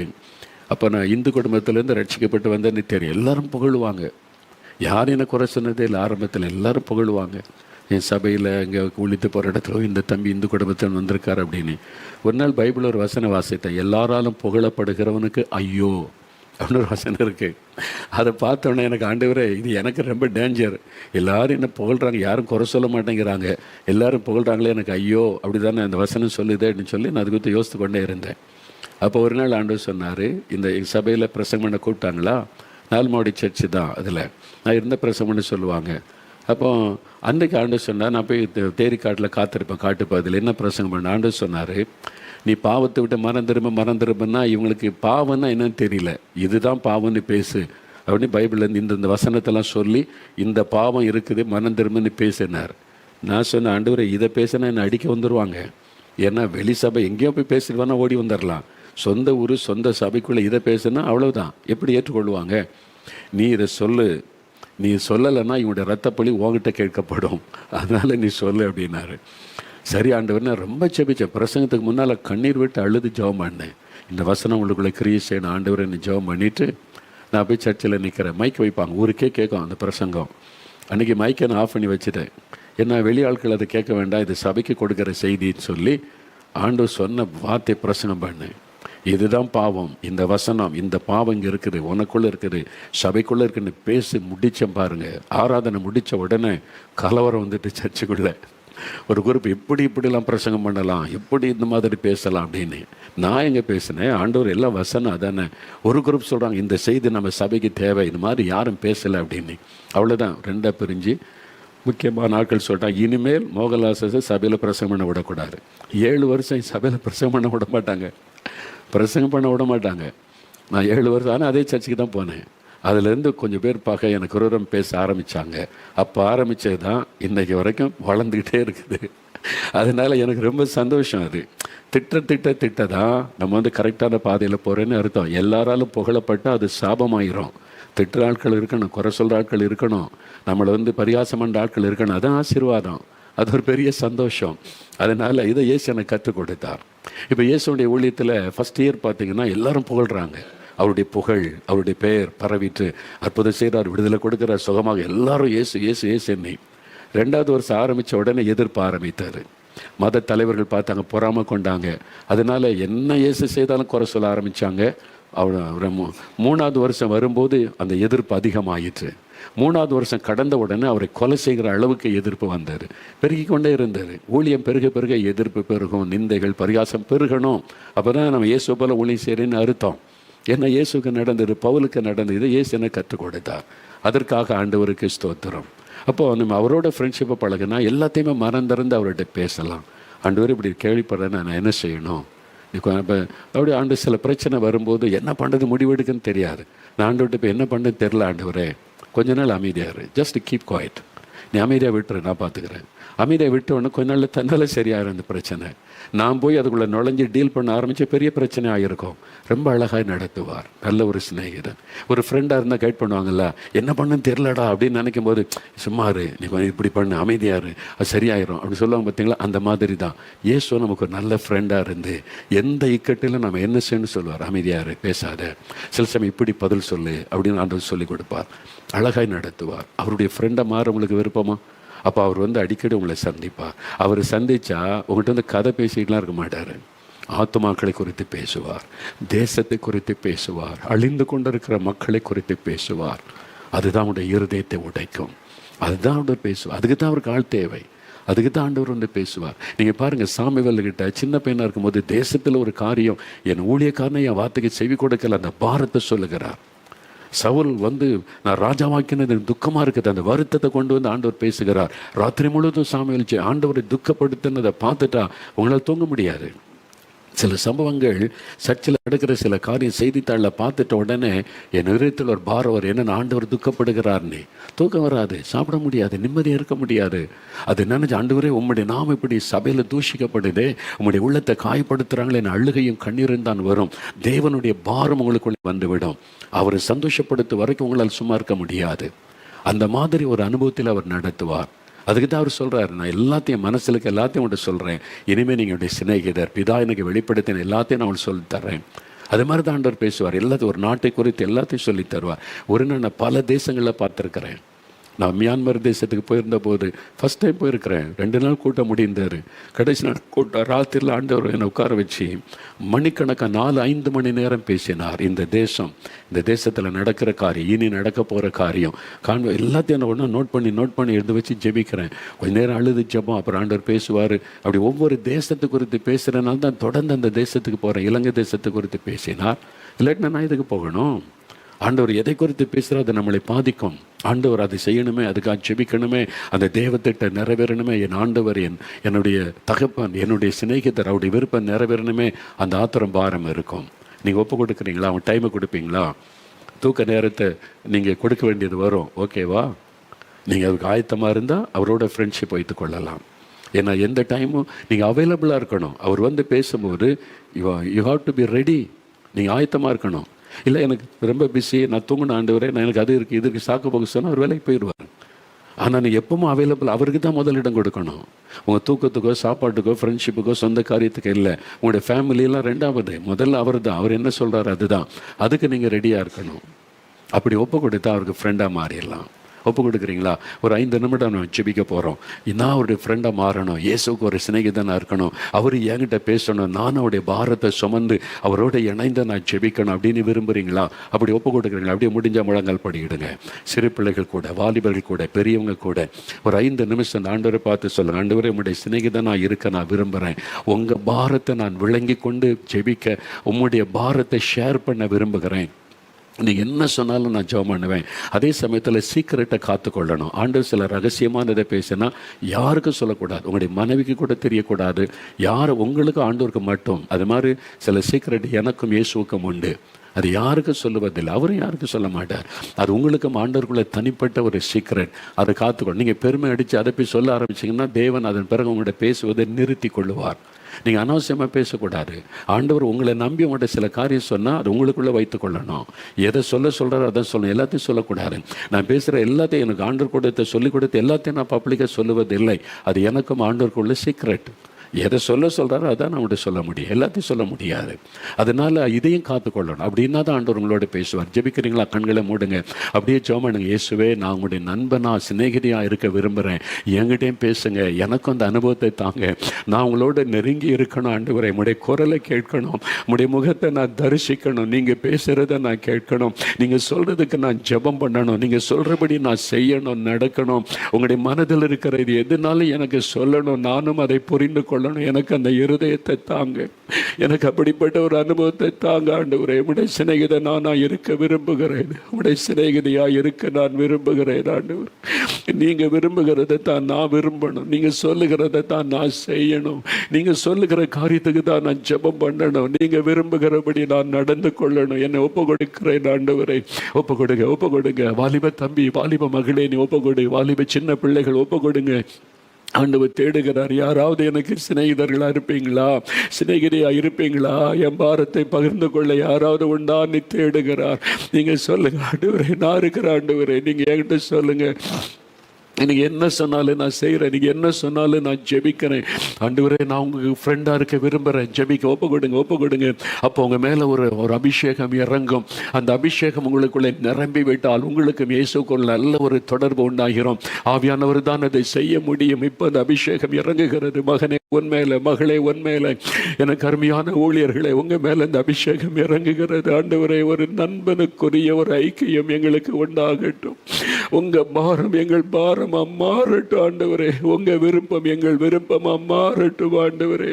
அப்போ நான் இந்து குடும்பத்திலேருந்து ரட்சிக்கப்பட்டு வந்தேன்னு தெரியும். எல்லோரும் புகழுவாங்க, யாரும் என்ன குறை சொன்னதே இல்லை. ஆரம்பத்தில் எல்லோரும் புகழுவாங்க. என் சபையில் இங்கே உழித்து போகிற இடத்துல இந்த தம்பி இந்து குடும்பத்தில் வந்திருக்கார் அப்படின்னு. ஒரு நாள் பைபிள் ஒரு வசனம் வாசித்தேன், எல்லாராலும் புகழப்படுகிறவனுக்கு ஐயோ அப்படின்னு ஒரு வசனம் இருக்குது. அதை பார்த்தோன்னே எனக்கு ஆண்டவரே, இது எனக்கு ரொம்ப டேஞ்சர். எல்லோரும் என்ன புகழ்கிறாங்க, யாரும் குறை சொல்ல மாட்டேங்கிறாங்க, எல்லோரும் புகழ்கிறாங்களே, எனக்கு ஐயோ அப்படி தானே அந்த வசனம் சொல்லுது அப்படின்னு சொல்லி நான் அது குறித்து யோசித்து கொண்டே இருந்தேன். அப்போ ஒரு நாள் ஆண்டவர் சொன்னார், இந்த சபையில் பிரசங்கம் பண்ண கூப்பிட்டாங்களா, 4 மாடி சர்ச்சு தான், அதில் நான் இருந்த பிரசங்கம்னு சொல்லுவாங்க. அப்போ அன்றைக்கு ஆண்டவர் சொன்னார், நான் போய் தேரிக்காட்டில் காத்திருப்பேன், காட்டுப்பதில் என்ன பிரசங்கம் பண்ண. ஆண்டவர் சொன்னார், நீ பாவத்தை விட்டு மனம் திரும்பன்னா இவங்களுக்கு பாவம்னா என்னன்னு தெரியல, இதுதான் பாவம்னு பேசு அப்படின்னு பைபிள்லேருந்து இந்த வசனத்தெல்லாம் சொல்லி, இந்த பாவம் இருக்குது மனம் திரும்பன்னு பேசினார். நான் சொன்னேன், ஆண்டவரே இதை பேசினா என்னை அடிக்க வந்துடுவாங்க, ஏன்னா வெளி சபை எங்கேயோ போய் பேசிடுவானா ஓடி வந்துடலாம், சொந்த ஊர் சொந்த சபைக்குள்ளே இதை பேசுனா அவ்வளோதான், எப்படி ஏற்றுக்கொள்வாங்க, நீ இதை சொல்லு, நீ சொல்லலைன்னா இவனுடைய ரத்தப்பழி உங்ககிட்ட கேட்கப்படும், அதனால் நீ சொல்லு அப்படின்னாரு. சரி ஆண்டவர், நான் ரொம்ப ஜெபிச்சேன். பிரசங்கத்துக்கு முன்னால் கண்ணீர் விட்டு அழுது ஜெபம் பண்ணேன், இந்த வசனம் உங்களுக்குள்ளே கிரியை செய்யணும் ஆண்டவர் என்னை ஜெபம் பண்ணிவிட்டு நான் போய் சர்ச்சில் நிற்கிறேன். மைக் வைப்பாங்க, ஊருக்கே கேட்கும் அந்த பிரசங்கம். அன்றைக்கி மைக்கை நான் ஆஃப் பண்ணி வச்சுட்டேன், ஏன்னா வெளி ஆட்கள் அதை கேட்க வேண்டாம், இது சபைக்கு கொடுக்குற செய்தின்னு சொல்லி ஆண்டவர் சொன்ன வார்த்தை பிரசங்கம் பண்ணேன். இதுதான் பாவம், இந்த வசனம், இந்த பாவம் இங்கே இருக்குது, உனக்குள்ளே இருக்குது, சபைக்குள்ளே இருக்குன்னு பேசி முடித்தேன் பாருங்கள். ஆராதனை முடித்த உடனே கலவரம் வந்துட்டு சர்ச்சுக்குள்ளே. ஒரு குரூப் இப்படிலாம் பிரசங்கம் பண்ணலாம், எப்படி இந்த மாதிரி பேசலாம் அப்படின்னு. நான் எங்கே பேசினேன், ஆண்டவர் எல்லாம் வசனம் அதானே. ஒரு குரூப் சொல்கிறாங்க, இந்த செய்தி நம்ம சபைக்கு தேவை, இந்த மாதிரி யாரும் பேசலை அப்படின்னு. அவ்வளோதான், 2 பிரிஞ்சு முக்கியமான ஆட்கள் சொல்லிட்டாங்க, இனிமேல் மோகன்லாஸை சபையில் பிரசங்கம் பண்ண விடக்கூடாது. 7 வருஷம் சபையில் பிரசங்கம் பண்ண விட மாட்டாங்க, பிரசங்கம் பண்ண விட மாட்டாங்க. நான் 7 வருஷம் ஆனால் அதே சர்ச்சுக்கு தான் போனேன். அதுலேருந்து கொஞ்சம் பேர் பார்க்க எனக்கு விரோதம் பேச ஆரம்பித்தாங்க. அப்போ ஆரம்பித்தது தான் இன்றைக்கி வரைக்கும் வளர்ந்துக்கிட்டே இருக்குது. அதனால் எனக்கு ரொம்ப சந்தோஷம். அது திட்டதான் நம்ம வந்து கரெக்டான பாதையில் போகிறேன்னு அர்த்தம். எல்லாராலும் புகழப்பட்டால் அது சாபமாயிரும். திட்டுற ஆட்கள் இருக்கணும், குறை சொல்கிற ஆட்கள் இருக்கணும், நம்மளை வந்து பரிகாசம் பண்ணுற ஆட்கள் இருக்கணும். அதான் ஆசீர்வாதம், அது ஒரு பெரிய சந்தோஷம். அதனால் இதை இயேசு எனக்கு கற்றுக் கொடுத்தார். இப்போ இயேசுடைய ஊழியத்தில் ஃபஸ்ட் இயர் பார்த்தீங்கன்னா எல்லாரும் புகழ்கிறாங்க. அவருடைய புகழ், அவருடைய பெயர் பரவிட்டு அற்புதம் செய்கிறார், விடுதலை கொடுக்குறார், சுகமாக எல்லாரும் இயேசு இயேசு இயேசு என்னை. 2வது வருஷம் ஆரம்பித்த உடனே எதிர்ப்பு ஆரம்பித்தார். மத தலைவர்கள் பார்த்தாங்க, பொறாம கொண்டாங்க. அதனால் என்ன இயேசு செய்தாலும் குறை சொல்ல ஆரம்பித்தாங்க. அவர் 3வது வருஷம் வரும்போது அந்த எதிர்ப்பு அதிகமாயிற்று. 3வது வருஷம் கடந்த உடனே அவரை கொலை செய்கிற அளவுக்கு எதிர்ப்பு வந்தார். பெருகி கொண்டே இருந்தார். ஊழியம் பெருக பெருக எதிர்ப்பு பெருகும், நிந்தைகள் பரிகாசம் பெருகணும். அப்போ தான் நம்ம இயேசு போல ஊழியம் செய்கிறேன்னு அர்த்தம். என்ன இயேசுக்கு நடந்தது, பவுலுக்கு நடந்தது, இயேசு என்ன கற்றுக் கொடுத்தார். அதற்காக ஆண்டவருக்கு ஸ்தோத்திரம். அப்போது நம்ம அவரோட ஃப்ரெண்ட்ஷிப்பை பழகினா எல்லாத்தையுமே மறந்திருந்து அவர்கிட்ட பேசலாம். ஆண்டவர் இப்படி கேள்விப்படுறேன்னு நான் என்ன செய்யணும். இப்போ அப்படியே ஆண்டு சில பிரச்சனை வரும்போது என்ன பண்ணுறது முடிவெடுக்குன்னு தெரியாது. நான் ஆண்டவர்கிட்ட இப்போ என்ன பண்ணுறது தெரில, ஆண்டவரே கொஞ்ச நாள் அமைதியாரு, ஜஸ்ட் கீப் குவைட், நீ அமைதியாக விட்டுரு, நான் பார்த்துக்கிறேன். அமைதியாக விட்ட உடனே கொஞ்ச நாள் தன்னால் சரியாயிரும் இந்த பிரச்சனை. நான் போய் அதுக்குள்ளே நுழைஞ்சி டீல் பண்ண ஆரம்பித்து பெரிய பிரச்சனை ஆகிருக்கும். ரொம்ப அழகாக நடத்துவார், நல்ல ஒரு சிநேகிதன். ஒரு ஃப்ரெண்டாக இருந்தால் கைட் பண்ணுவாங்கல்ல, என்ன பண்ணுன்னு தெரிலடா அப்படின்னு நினைக்கும் போது சும்மாரு, நீ இப்படி பண்ணு, அமைதியாரு, அது சரியாயிரும் அப்படின்னு சொல்லுவாங்க. பார்த்தீங்களா, அந்த மாதிரி தான் இயேசு நமக்கு ஒரு நல்ல ஃப்ரெண்டாக இருந்து எந்த இக்கட்டிலும் நம்ம என்ன செய்யணும்னு சொல்லுவார். அமைதியாரு, பேசாத, சில சமயம் இப்படி பதில் சொல்லு அப்படின்னு ஆண்டவர் சொல்லி கொடுப்பார். அழகாய் நடத்துவார். அவருடைய ஃப்ரெண்டை மாற உங்களுக்கு விருப்பமா? அப்போ அவர் வந்து அடிக்கடி உங்களை சந்திப்பார். அவர் சந்தித்தா உங்கள்கிட்ட வந்து கதை பேசிக்கிட்டுலாம் இருக்க மாட்டார். ஆத்துமாக்களை குறித்து பேசுவார், தேசத்தை குறித்து பேசுவார், அழிந்து கொண்டிருக்கிற மக்களை குறித்து பேசுவார். அதுதான் அவருடைய இருதயத்தை உடைக்கும். அதுதான் அவர் பேசுவார். அதுக்கு தான் அவருக்கு ஆள் தேவை. அதுக்கு தான் ஆண்டவர் வந்து பேசுவார். நீங்கள் பாருங்கள், சாமுவேல்கிட்ட சின்ன பையனாக இருக்கும்போது தேசத்தில் ஒரு காரியம், என் ஊழியக்காரனை என் வார்த்தைக்கு செவி கொடுக்கல, அந்த பாரத்தை சொல்லுகிறார். சவுல் வந்து நான் ராஜாவாக்கினது துக்கமாக இருக்குது, அந்த வருத்தத்தை கொண்டு வந்து ஆண்டவர் பேசுகிறார். ராத்திரி முழுவதும் சாமுவேல் ஆண்டவரை துக்கப்படுத்தினதை பார்த்துட்டா உங்களால் தூங்க முடியாது. சில சம்பவங்கள் சர்ச்சில் நடக்கிற சில காரியம் செய்தித்தாளில் பார்த்துட்ட உடனே என் இதயத்தில் ஒரு பாரம் வரும். என்னென்ன ஆண்டவர் துக்கப்படுகிறார்னே, தூக்கம் வராது, சாப்பிட முடியாது, நிம்மதியாக இருக்க முடியாது. அது நினைச்சு, ஆண்டவரே உம்முடைய நாம இப்படி சபையில் தூஷிக்கப்படுதே, உம்முடைய உள்ளத்தை காயப்படுத்துகிறாங்களே, என் அழுகையும் கண்ணீரும் தான் வரும். தேவனுடைய பாரம் உங்களுக்குள்ளே வந்துவிடும். அவரை சந்தோஷப்படுத்த வரைக்கும் உங்களால் சும்மா இருக்க முடியாது. அந்த மாதிரி ஒரு அனுபவத்தில் அவர் நடத்துவார். அதுக்கு தான் அவர் சொல்கிறார், நான் எல்லாத்தையும் மனசிலுக்கு எல்லாத்தையும் உங்கள்கிட்ட சொல்கிறேன், இனிமேல் நீங்கள் என்னுடைய சிநேகிதர், பிதா எனக்கு வெளிப்படுத்தின எல்லாத்தையும் நான் உங்களுக்கு சொல்லித்தர்றேன். அது மாதிரி தான் ஆண்டவர் பேசுவார். எல்லாத்தையும் ஒரு நாட்டை குறித்து எல்லாத்தையும் சொல்லி தருவார். ஒரு நாள் நான் பல தேசங்களில் பார்த்துருக்கிறேன். நான் மியான்மர் தேசத்துக்கு போயிருந்த போது ஃபஸ்ட் டைம் போயிருக்கிறேன். 2 நாள் கூட்டம் முடிந்தார். கடைசி நாள் கூட்டம் ராத்திரியில் ஆண்டவர் என்னை உட்கார வச்சு மணிக்கணக்காக 4-5 மணி நேரம் பேசினார். இந்த தேசத்தில் நடக்கிற காரியம், இனி நடக்க போகிற காரியம் எல்லாத்தையும் நான் ஒன்றா நோட் பண்ணி எடுத்து வச்சு ஜெபிக்கிறேன். கொஞ்ச நேரம் அழுது ஜெபம், அப்புறம் ஆண்டவர் பேசுவார். அப்படி ஒவ்வொரு தேசத்தை குறித்து பேசுகிறனால தான் தொடர்ந்து அந்த தேசத்துக்கு போகிறேன். இலங்கை தேசத்தை குறித்து பேசினார். இல்லாட்டினா நான் இதுக்கு போகணும். ஆண்டவர் எதை குறித்து பேசுகிறோம் அது நம்மளை பாதிக்கும். ஆண்டவர் அதை செய்யணுமே, அதுக்காக ஜெபிக்கணுமே, அந்த தேவத்திட்ட நிறைவேறணுமே. என் ஆண்டவர் என்னுடைய தகப்பன், என்னுடைய சிநேகிதர், அவருடைய விருப்பம் நிறைவேறணுமே. அந்த ஆத்திரம் பாரம் இருக்கும். நீங்கள் ஒப்பு கொடுக்குறீங்களா? அவன் டைமை கொடுப்பீங்களா? தூக்க நேரத்தை நீங்கள் கொடுக்க வேண்டியது வரும். ஓகேவா? நீங்கள் அதுக்கு ஆயத்தமாக இருந்தால் அவரோட ஃப்ரெண்ட்ஷிப் வைத்து கொள்ளலாம். ஏன்னா எந்த டைமும் நீங்கள் அவைலபிளாக இருக்கணும். அவர் வந்து பேசும்போது you have to be ready. நீங்கள் ஆயத்தமாக இருக்கணும். இல்லை எனக்கு ரொம்ப பிஸி, நான் தூங்கின ஆண்டவரே, நான் எனக்கு அது இருக்குது இதுக்கு சாக்கு போக சொன்னால் அவர் வேலைக்கு போயிடுவார். ஆனால் நீங்கள் எப்பவும் அவைலபிள், அவருக்கு தான் முதலிடம் கொடுக்கணும். உங்கள் தூக்கத்துக்கோ சாப்பாட்டுக்கோ ஃப்ரெண்ட்ஷிப்புக்கோ சொந்த காரியத்துக்கு இல்லை. உங்களுடைய ஃபேமிலியெல்லாம் 2வது, முதல்ல அவர் தான். அவர் என்ன சொல்கிறார் அதுதான். அதுக்கு நீங்கள் ரெடியாக இருக்கணும். அப்படி ஒப்பு கொடுத்தா அவருக்கு ஃப்ரெண்டாக மாறிடலாம். ஒப்பு கொடுக்குறீங்களா? ஒரு 5 நிமிடம் நம்ம ஜெபிக்க போகிறோம். நான் அவருடைய ஃப்ரெண்டாக மாறணும், இயேசுக்கு ஒரு சிநேகிதனாக இருக்கணும், அவர் என்கிட்ட பேசணும், நான் அவருடைய பாரத்தை சுமந்து அவரோட இணைந்து நான் ஜெபிக்கணும் அப்படின்னு விரும்புகிறீங்களா? அப்படி ஒப்பு கொடுக்குறீங்களா? அப்படியே முடிஞ்ச முழங்கால் படிக்கிடுங்க. சிறு பிள்ளைகள் கூட, வாலிபர்கள் கூட, பெரியவங்க கூட ஒரு 5 நிமிஷம் அந்த ஆண்டவரை பார்த்து சொல்லுங்கள். ஆண்டவரே, உம்முடைய சிநேகிதனாக இருக்க நான் விரும்புகிறேன். உங்கள் பாரத்தை நான் விளங்கி கொண்டு ஜெபிக்க, உம்முடைய பாரத்தை ஷேர் பண்ண விரும்புகிறேன். நீங்கள் என்ன சொன்னாலும் நான் ஜெபம் பண்ணுவேன். அதே சமயத்தில் சீக்கிரட்டை காத்துக்கொள்ளணும். ஆண்டவர் சில ரகசியமானதை பேசினா யாருக்கும் சொல்லக்கூடாது. உங்களுடைய மனைவிக்கு கூட தெரியக்கூடாது. யார் உங்களுக்கு ஆண்டவருக்கு மட்டும். அது மாதிரி சில சீக்கிரட் எனக்கும் இயேசுவுக்கும் உண்டு. அது யாருக்கும் சொல்லுவதில்லை, அவரும் யாருக்கும் சொல்ல மாட்டார். அது உங்களுக்கும் ஆண்டவருக்குள்ள தனிப்பட்ட ஒரு சீக்ரெட். அதை காத்துக்கொள்ள. நீங்கள் பெருமை அடித்து அதை போய் சொல்ல ஆரம்பிச்சிங்கன்னா தேவன் அதன் பிறகு உங்கள்கிட்ட பேசுவதை நிறுத்தி கொள்ளுவார். நீங்கள் அனாவசியமாக பேசக்கூடாது. ஆண்டவர் உங்களை நம்பி உங்கள்கிட்ட சில காரியம் சொன்னால் அது உங்களுக்குள்ளே வைத்துக்கொள்ளணும். எதை சொல்கிறாரோ அதை சொல்லணும், எல்லாத்தையும் சொல்லக்கூடாது. நான் பேசுகிற எல்லாத்தையும் எனக்கு ஆண்டவர் கொடுத்து சொல்லிக் கொடுத்து எல்லாத்தையும் நான் பப்ளிக்காக சொல்லுவதில்லை. அது எனக்கும் ஆண்டவருக்குள்ள சீக்ரெட். எதை சொல்கிறாரோ அதான் நம்மகிட்ட சொல்ல முடியும், எல்லாத்தையும் சொல்ல முடியாது. அதனால் இதையும் காத்துக்கொள்ளணும். அப்படின்னா தான் ஆண்டவர் உங்களோட பேசுவார். ஜெபிக்கிறீங்களா? கண்களை மூடுங்க, அப்படியே ஜெபம் பண்ணுங்க. இயேசுவே, நான் உங்களுடைய நண்பனா சிநேகிதியாக இருக்க விரும்புகிறேன், என்கிட்டையும் பேசுங்க, எனக்கும் அந்த அனுபவத்தை தாங்க. நான் உங்களோட நெருங்கி இருக்கணும் ஆண்டவரே, உங்களுடைய குரலை கேட்கணும், உங்களுடைய முகத்தை நான் தரிசிக்கணும், நீங்கள் பேசுகிறத நான் கேட்கணும், நீங்கள் சொல்கிறதுக்கு நான் ஜெபம் பண்ணணும், நீங்கள் சொல்கிறபடி நான் செய்யணும், நடக்கணும். உங்களுடைய மனதில் இருக்கிற இது எதுனாலும் எனக்கு சொல்லணும், நானும் அதை புரிந்து கொள்ள. எனக்கு அந்த இருதயத்தை தாங்க, எனக்கு அப்படிப்பட்ட ஒரு அனுபவத்தை தாங்க ஆண்டவரே. உடைய சிநேகிதனா நான் இருக்க விரும்புகிறேன், உடைய சிநேகிதியா இருக்க நான் விரும்புகிறேன் ஆண்டவர். நீங்க விரும்புகிறத தான் நான் விரும்பணும், நீங்க சொல்லுகிறத தான் நான் செய்யணும், நீங்க சொல்லுகிற காரியத்துக்கு தான் நான் ஜெபம் பண்ணணும், நீங்க விரும்புகிறபடி நான் நடந்து கொள்ளணும். என்னை ஒப்பு கொடுக்கிறேன் ஆண்டவரை. ஒப்பு கொடுங்க, ஒப்பு கொடுங்க. வாலிப தம்பி, வாலிப மகளே, நீ ஒப்பு கொடு. வாலிப சின்ன பிள்ளைகள் ஒப்பு கொடுங்க. ஆண்டவர் தேடுகிறார். யாராவது எனக்கு சிநேகிதர்களாக இருப்பீங்களா, சிநேகிதியாக இருப்பீங்களா, என் பாரத்தை பகிர்ந்து கொள்ள யாராவது உண்டான்னு தேடுகிறார். நீங்கள் சொல்லுங்கள், ஆண்டவரே நான் இருக்கிற ஆண்டவரே, நீங்கள் என்கிட்ட சொல்லுங்கள். எனக்கு என்ன சொன்னாலும் நான் செய்கிறேன், நீங்கள் என்ன சொன்னாலும் நான் ஜெபிக்கிறேன் ஆண்டவரே. நான் உங்களுக்கு ஃப்ரெண்டாக இருக்க விரும்புகிறேன், ஜெபிக்க ஒப்பு கொடுங்க, ஒப்பு கொடுங்க. அப்போ உங்கள் மேலே ஒரு அபிஷேகம் இறங்கும். அந்த அபிஷேகம் உங்களுக்குள்ளே நிரம்பி விட்டால் உங்களுக்கும் இயேசுக்குள்ள நல்ல ஒரு தொடர்பு உண்டாகிறோம். ஆவியானவர் தான் அதை செய்ய முடியும். இப்போ அந்த அபிஷேகம் இறங்குகிறது. மகனே உன்மேல, மகளே உன்மேல, எனக்கு அருமையான ஊழியர்களே உங்கள் மேலே இந்த அபிஷேகம் இறங்குகிறது. ஆண்டவரே, ஒரு நண்பனுக்குரிய ஒரு ஐக்கியம் எங்களுக்கு உண்டாகட்டும். உங்கள் பாரம் எங்கள் பாரம் மாறட்டும் ஆண்டவரே. உங்க விருப்பம் எங்கள் விருப்பம் மாறட்டும் ஆண்டவரே.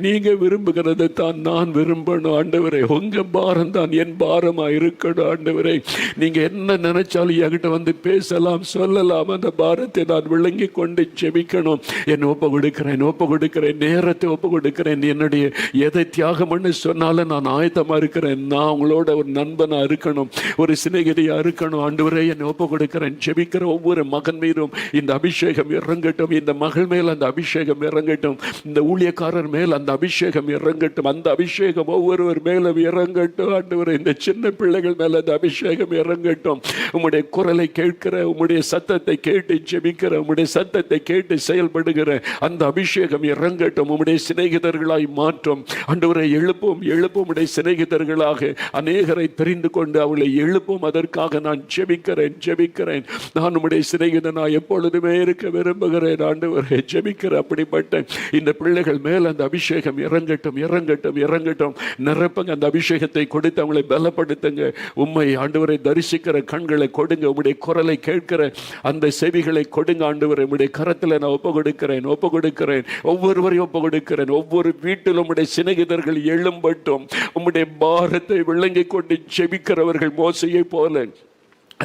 நீங்க விரும்புகிறத தான் நான் விரும்பணும் ஆண்டவரே. உங்க பாரம் தான் என் பாரமா இருக்கணும் ஆண்டவரே. நீங்க என்ன நினைச்சாலும் என்கிட்ட வந்து பேசலாம், சொல்லலாம். அந்த பாரத்தை நான் விளங்கி கொண்டு ஜெபிக்கணும். என்னை ஒப்பு கொடுக்கிறேன், ஒப்பு கொடுக்கிறேன், நேரத்தை ஒப்பு கொடுக்கிறேன். என்னுடைய எதை தியாகம் பண்ணி சொன்னாலும் நான் ஆயத்தமா இருக்கிறேன். நான் உங்களோட ஒரு நண்பனா இருக்கணும், ஒரு சிநேகிதியா இருக்கணும் ஆண்டவரே. என்னை ஒப்பு கொடுக்கிறேன். ஜெபிக்கிற ஒவ்வொரு மகன் மீதும் இந்த அபிஷேகம் இறங்கட்டும். இந்த மகள் மேல் அந்த அபிஷேகம் இறங்கட்டும். இந்த ஊழியக்காரர் மேல் அந்த அபிஷேகம் இறங்கட்டும். அந்த அபிஷேகம் ஒவ்வொருவர் மேலும் இறங்கட்டும் ஆண்டவரே. இந்த சின்ன பிள்ளைகள் மேல அந்த அபிஷேகம் இறங்கட்டும். உம்முடைய குரலை கேட்கிற, உம்முடைய சத்தத்தை கேட்டு ஜெபிக்கிற, உம்முடைய சத்தத்தை கேட்டு செயல்படுகிற அந்த அபிஷேகம் இறங்கட்டும். உம்முடைய சிநேகிதர்களாய் மாற்றும் ஆண்டவரை. எழுப்பும், எழுப்பும் உடைய சிநேகிதர்களாக அநேகரை தெரிந்து கொண்டு அவளை எழுப்பும். அதற்காக நான் ஜெபிக்கிறேன், ஜெபிக்கிறேன். நான் உம்முடைய சிநேகிதனாய் எப்பொழுதுமே இருக்க விரும்புகிறேன் ஆண்டவரே. ஜெபிக்கிற அப்படிப்பட்ட இந்த பிள்ளைகள் மேல் அந்த அபிஷேகம் இறங்கட்டும், இறங்கட்டும், இறங்கட்டும். நிரப்பங்க. அந்த அபிஷேகத்தை கொடுத்து அவங்களை பலப்படுத்துங்க. உம்மை ஆண்டவரை தரிசிக்கிற கண்களை கொடுங்க. உம்முடைய குரலை கேட்கிற அந்த செவிகளை கொடுங்க ஆண்டவரை. உம்முடைய கரத்தில் நான் ஒப்பு கொடுக்கிறேன், ஒப்பு கொடுக்கிறேன். ஒவ்வொருவரையும் ஒப்பு கொடுக்கிறேன். ஒவ்வொரு வீட்டிலும் உம்முடைய சிநேகிதர்கள் எழும்பட்டும். உம்முடைய பாரத்தை விளங்கி கொண்டு ஜெபிக்கிறவர்கள் மோசையை போல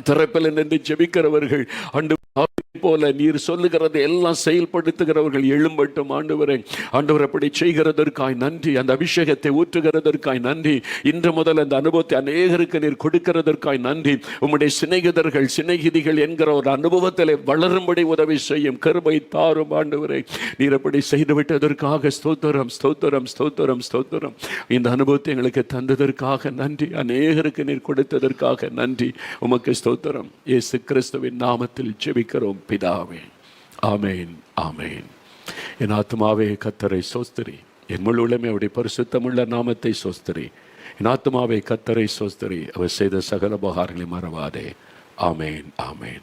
திறப்பில் நின்று ஜெபிக்கிறவர்கள் ஆண்டு போல நீர் சொல்லுகிறது எல்லாம் செயல்படுத்துகிறவர்கள் எழும்பட்டும் ஆண்டவரே. ஆண்டவர் அப்படி செய்கிறதற்காய் நன்றி. அந்த அபிஷேகத்தை ஊற்றுகிறதற்காய் நன்றி. இன்று முதல் அந்த அனுபவத்தை அநேகருக்கு நீர் கொடுக்கிறதற்காய் நன்றி. உம்முடைய சிநேகிதர்கள், சிநேகிதிகள் என்கிற ஒரு அனுபவத்தில் வளரும்படி உதவி செய்யும் கிருபை தாரும் ஆண்டவரே. நீர் அப்படி செய்துவிட்டதற்காக ஸ்தோத்திரம், ஸ்தோத்திரம், ஸ்தோத்திரம், ஸ்தோத்திரம். இந்த அனுபவத்தை எங்களுக்கு தந்ததற்காக நன்றி. அநேகருக்கு நீர் கொடுத்ததற்காக நன்றி. உமக்கு ஸ்தோத்திரம். இயேசு கிறிஸ்துவின் நாமத்தில் ஜெபிக்கிறோம் பிதாவே. ஆமேன், ஆமேன். என் ஆத்மாவே கர்த்தரை சோஸ்திரி, என் முழு உள்ளமே அவருடைய பரிசுத்தமுள்ள நாமத்தை சோஸ்திரி. என் ஆத்மாவே கர்த்தரை சோஸ்திரி, அவர் செய்த சகல உபகாரங்களை மறவாதே. ஆமேன், ஆமேன்.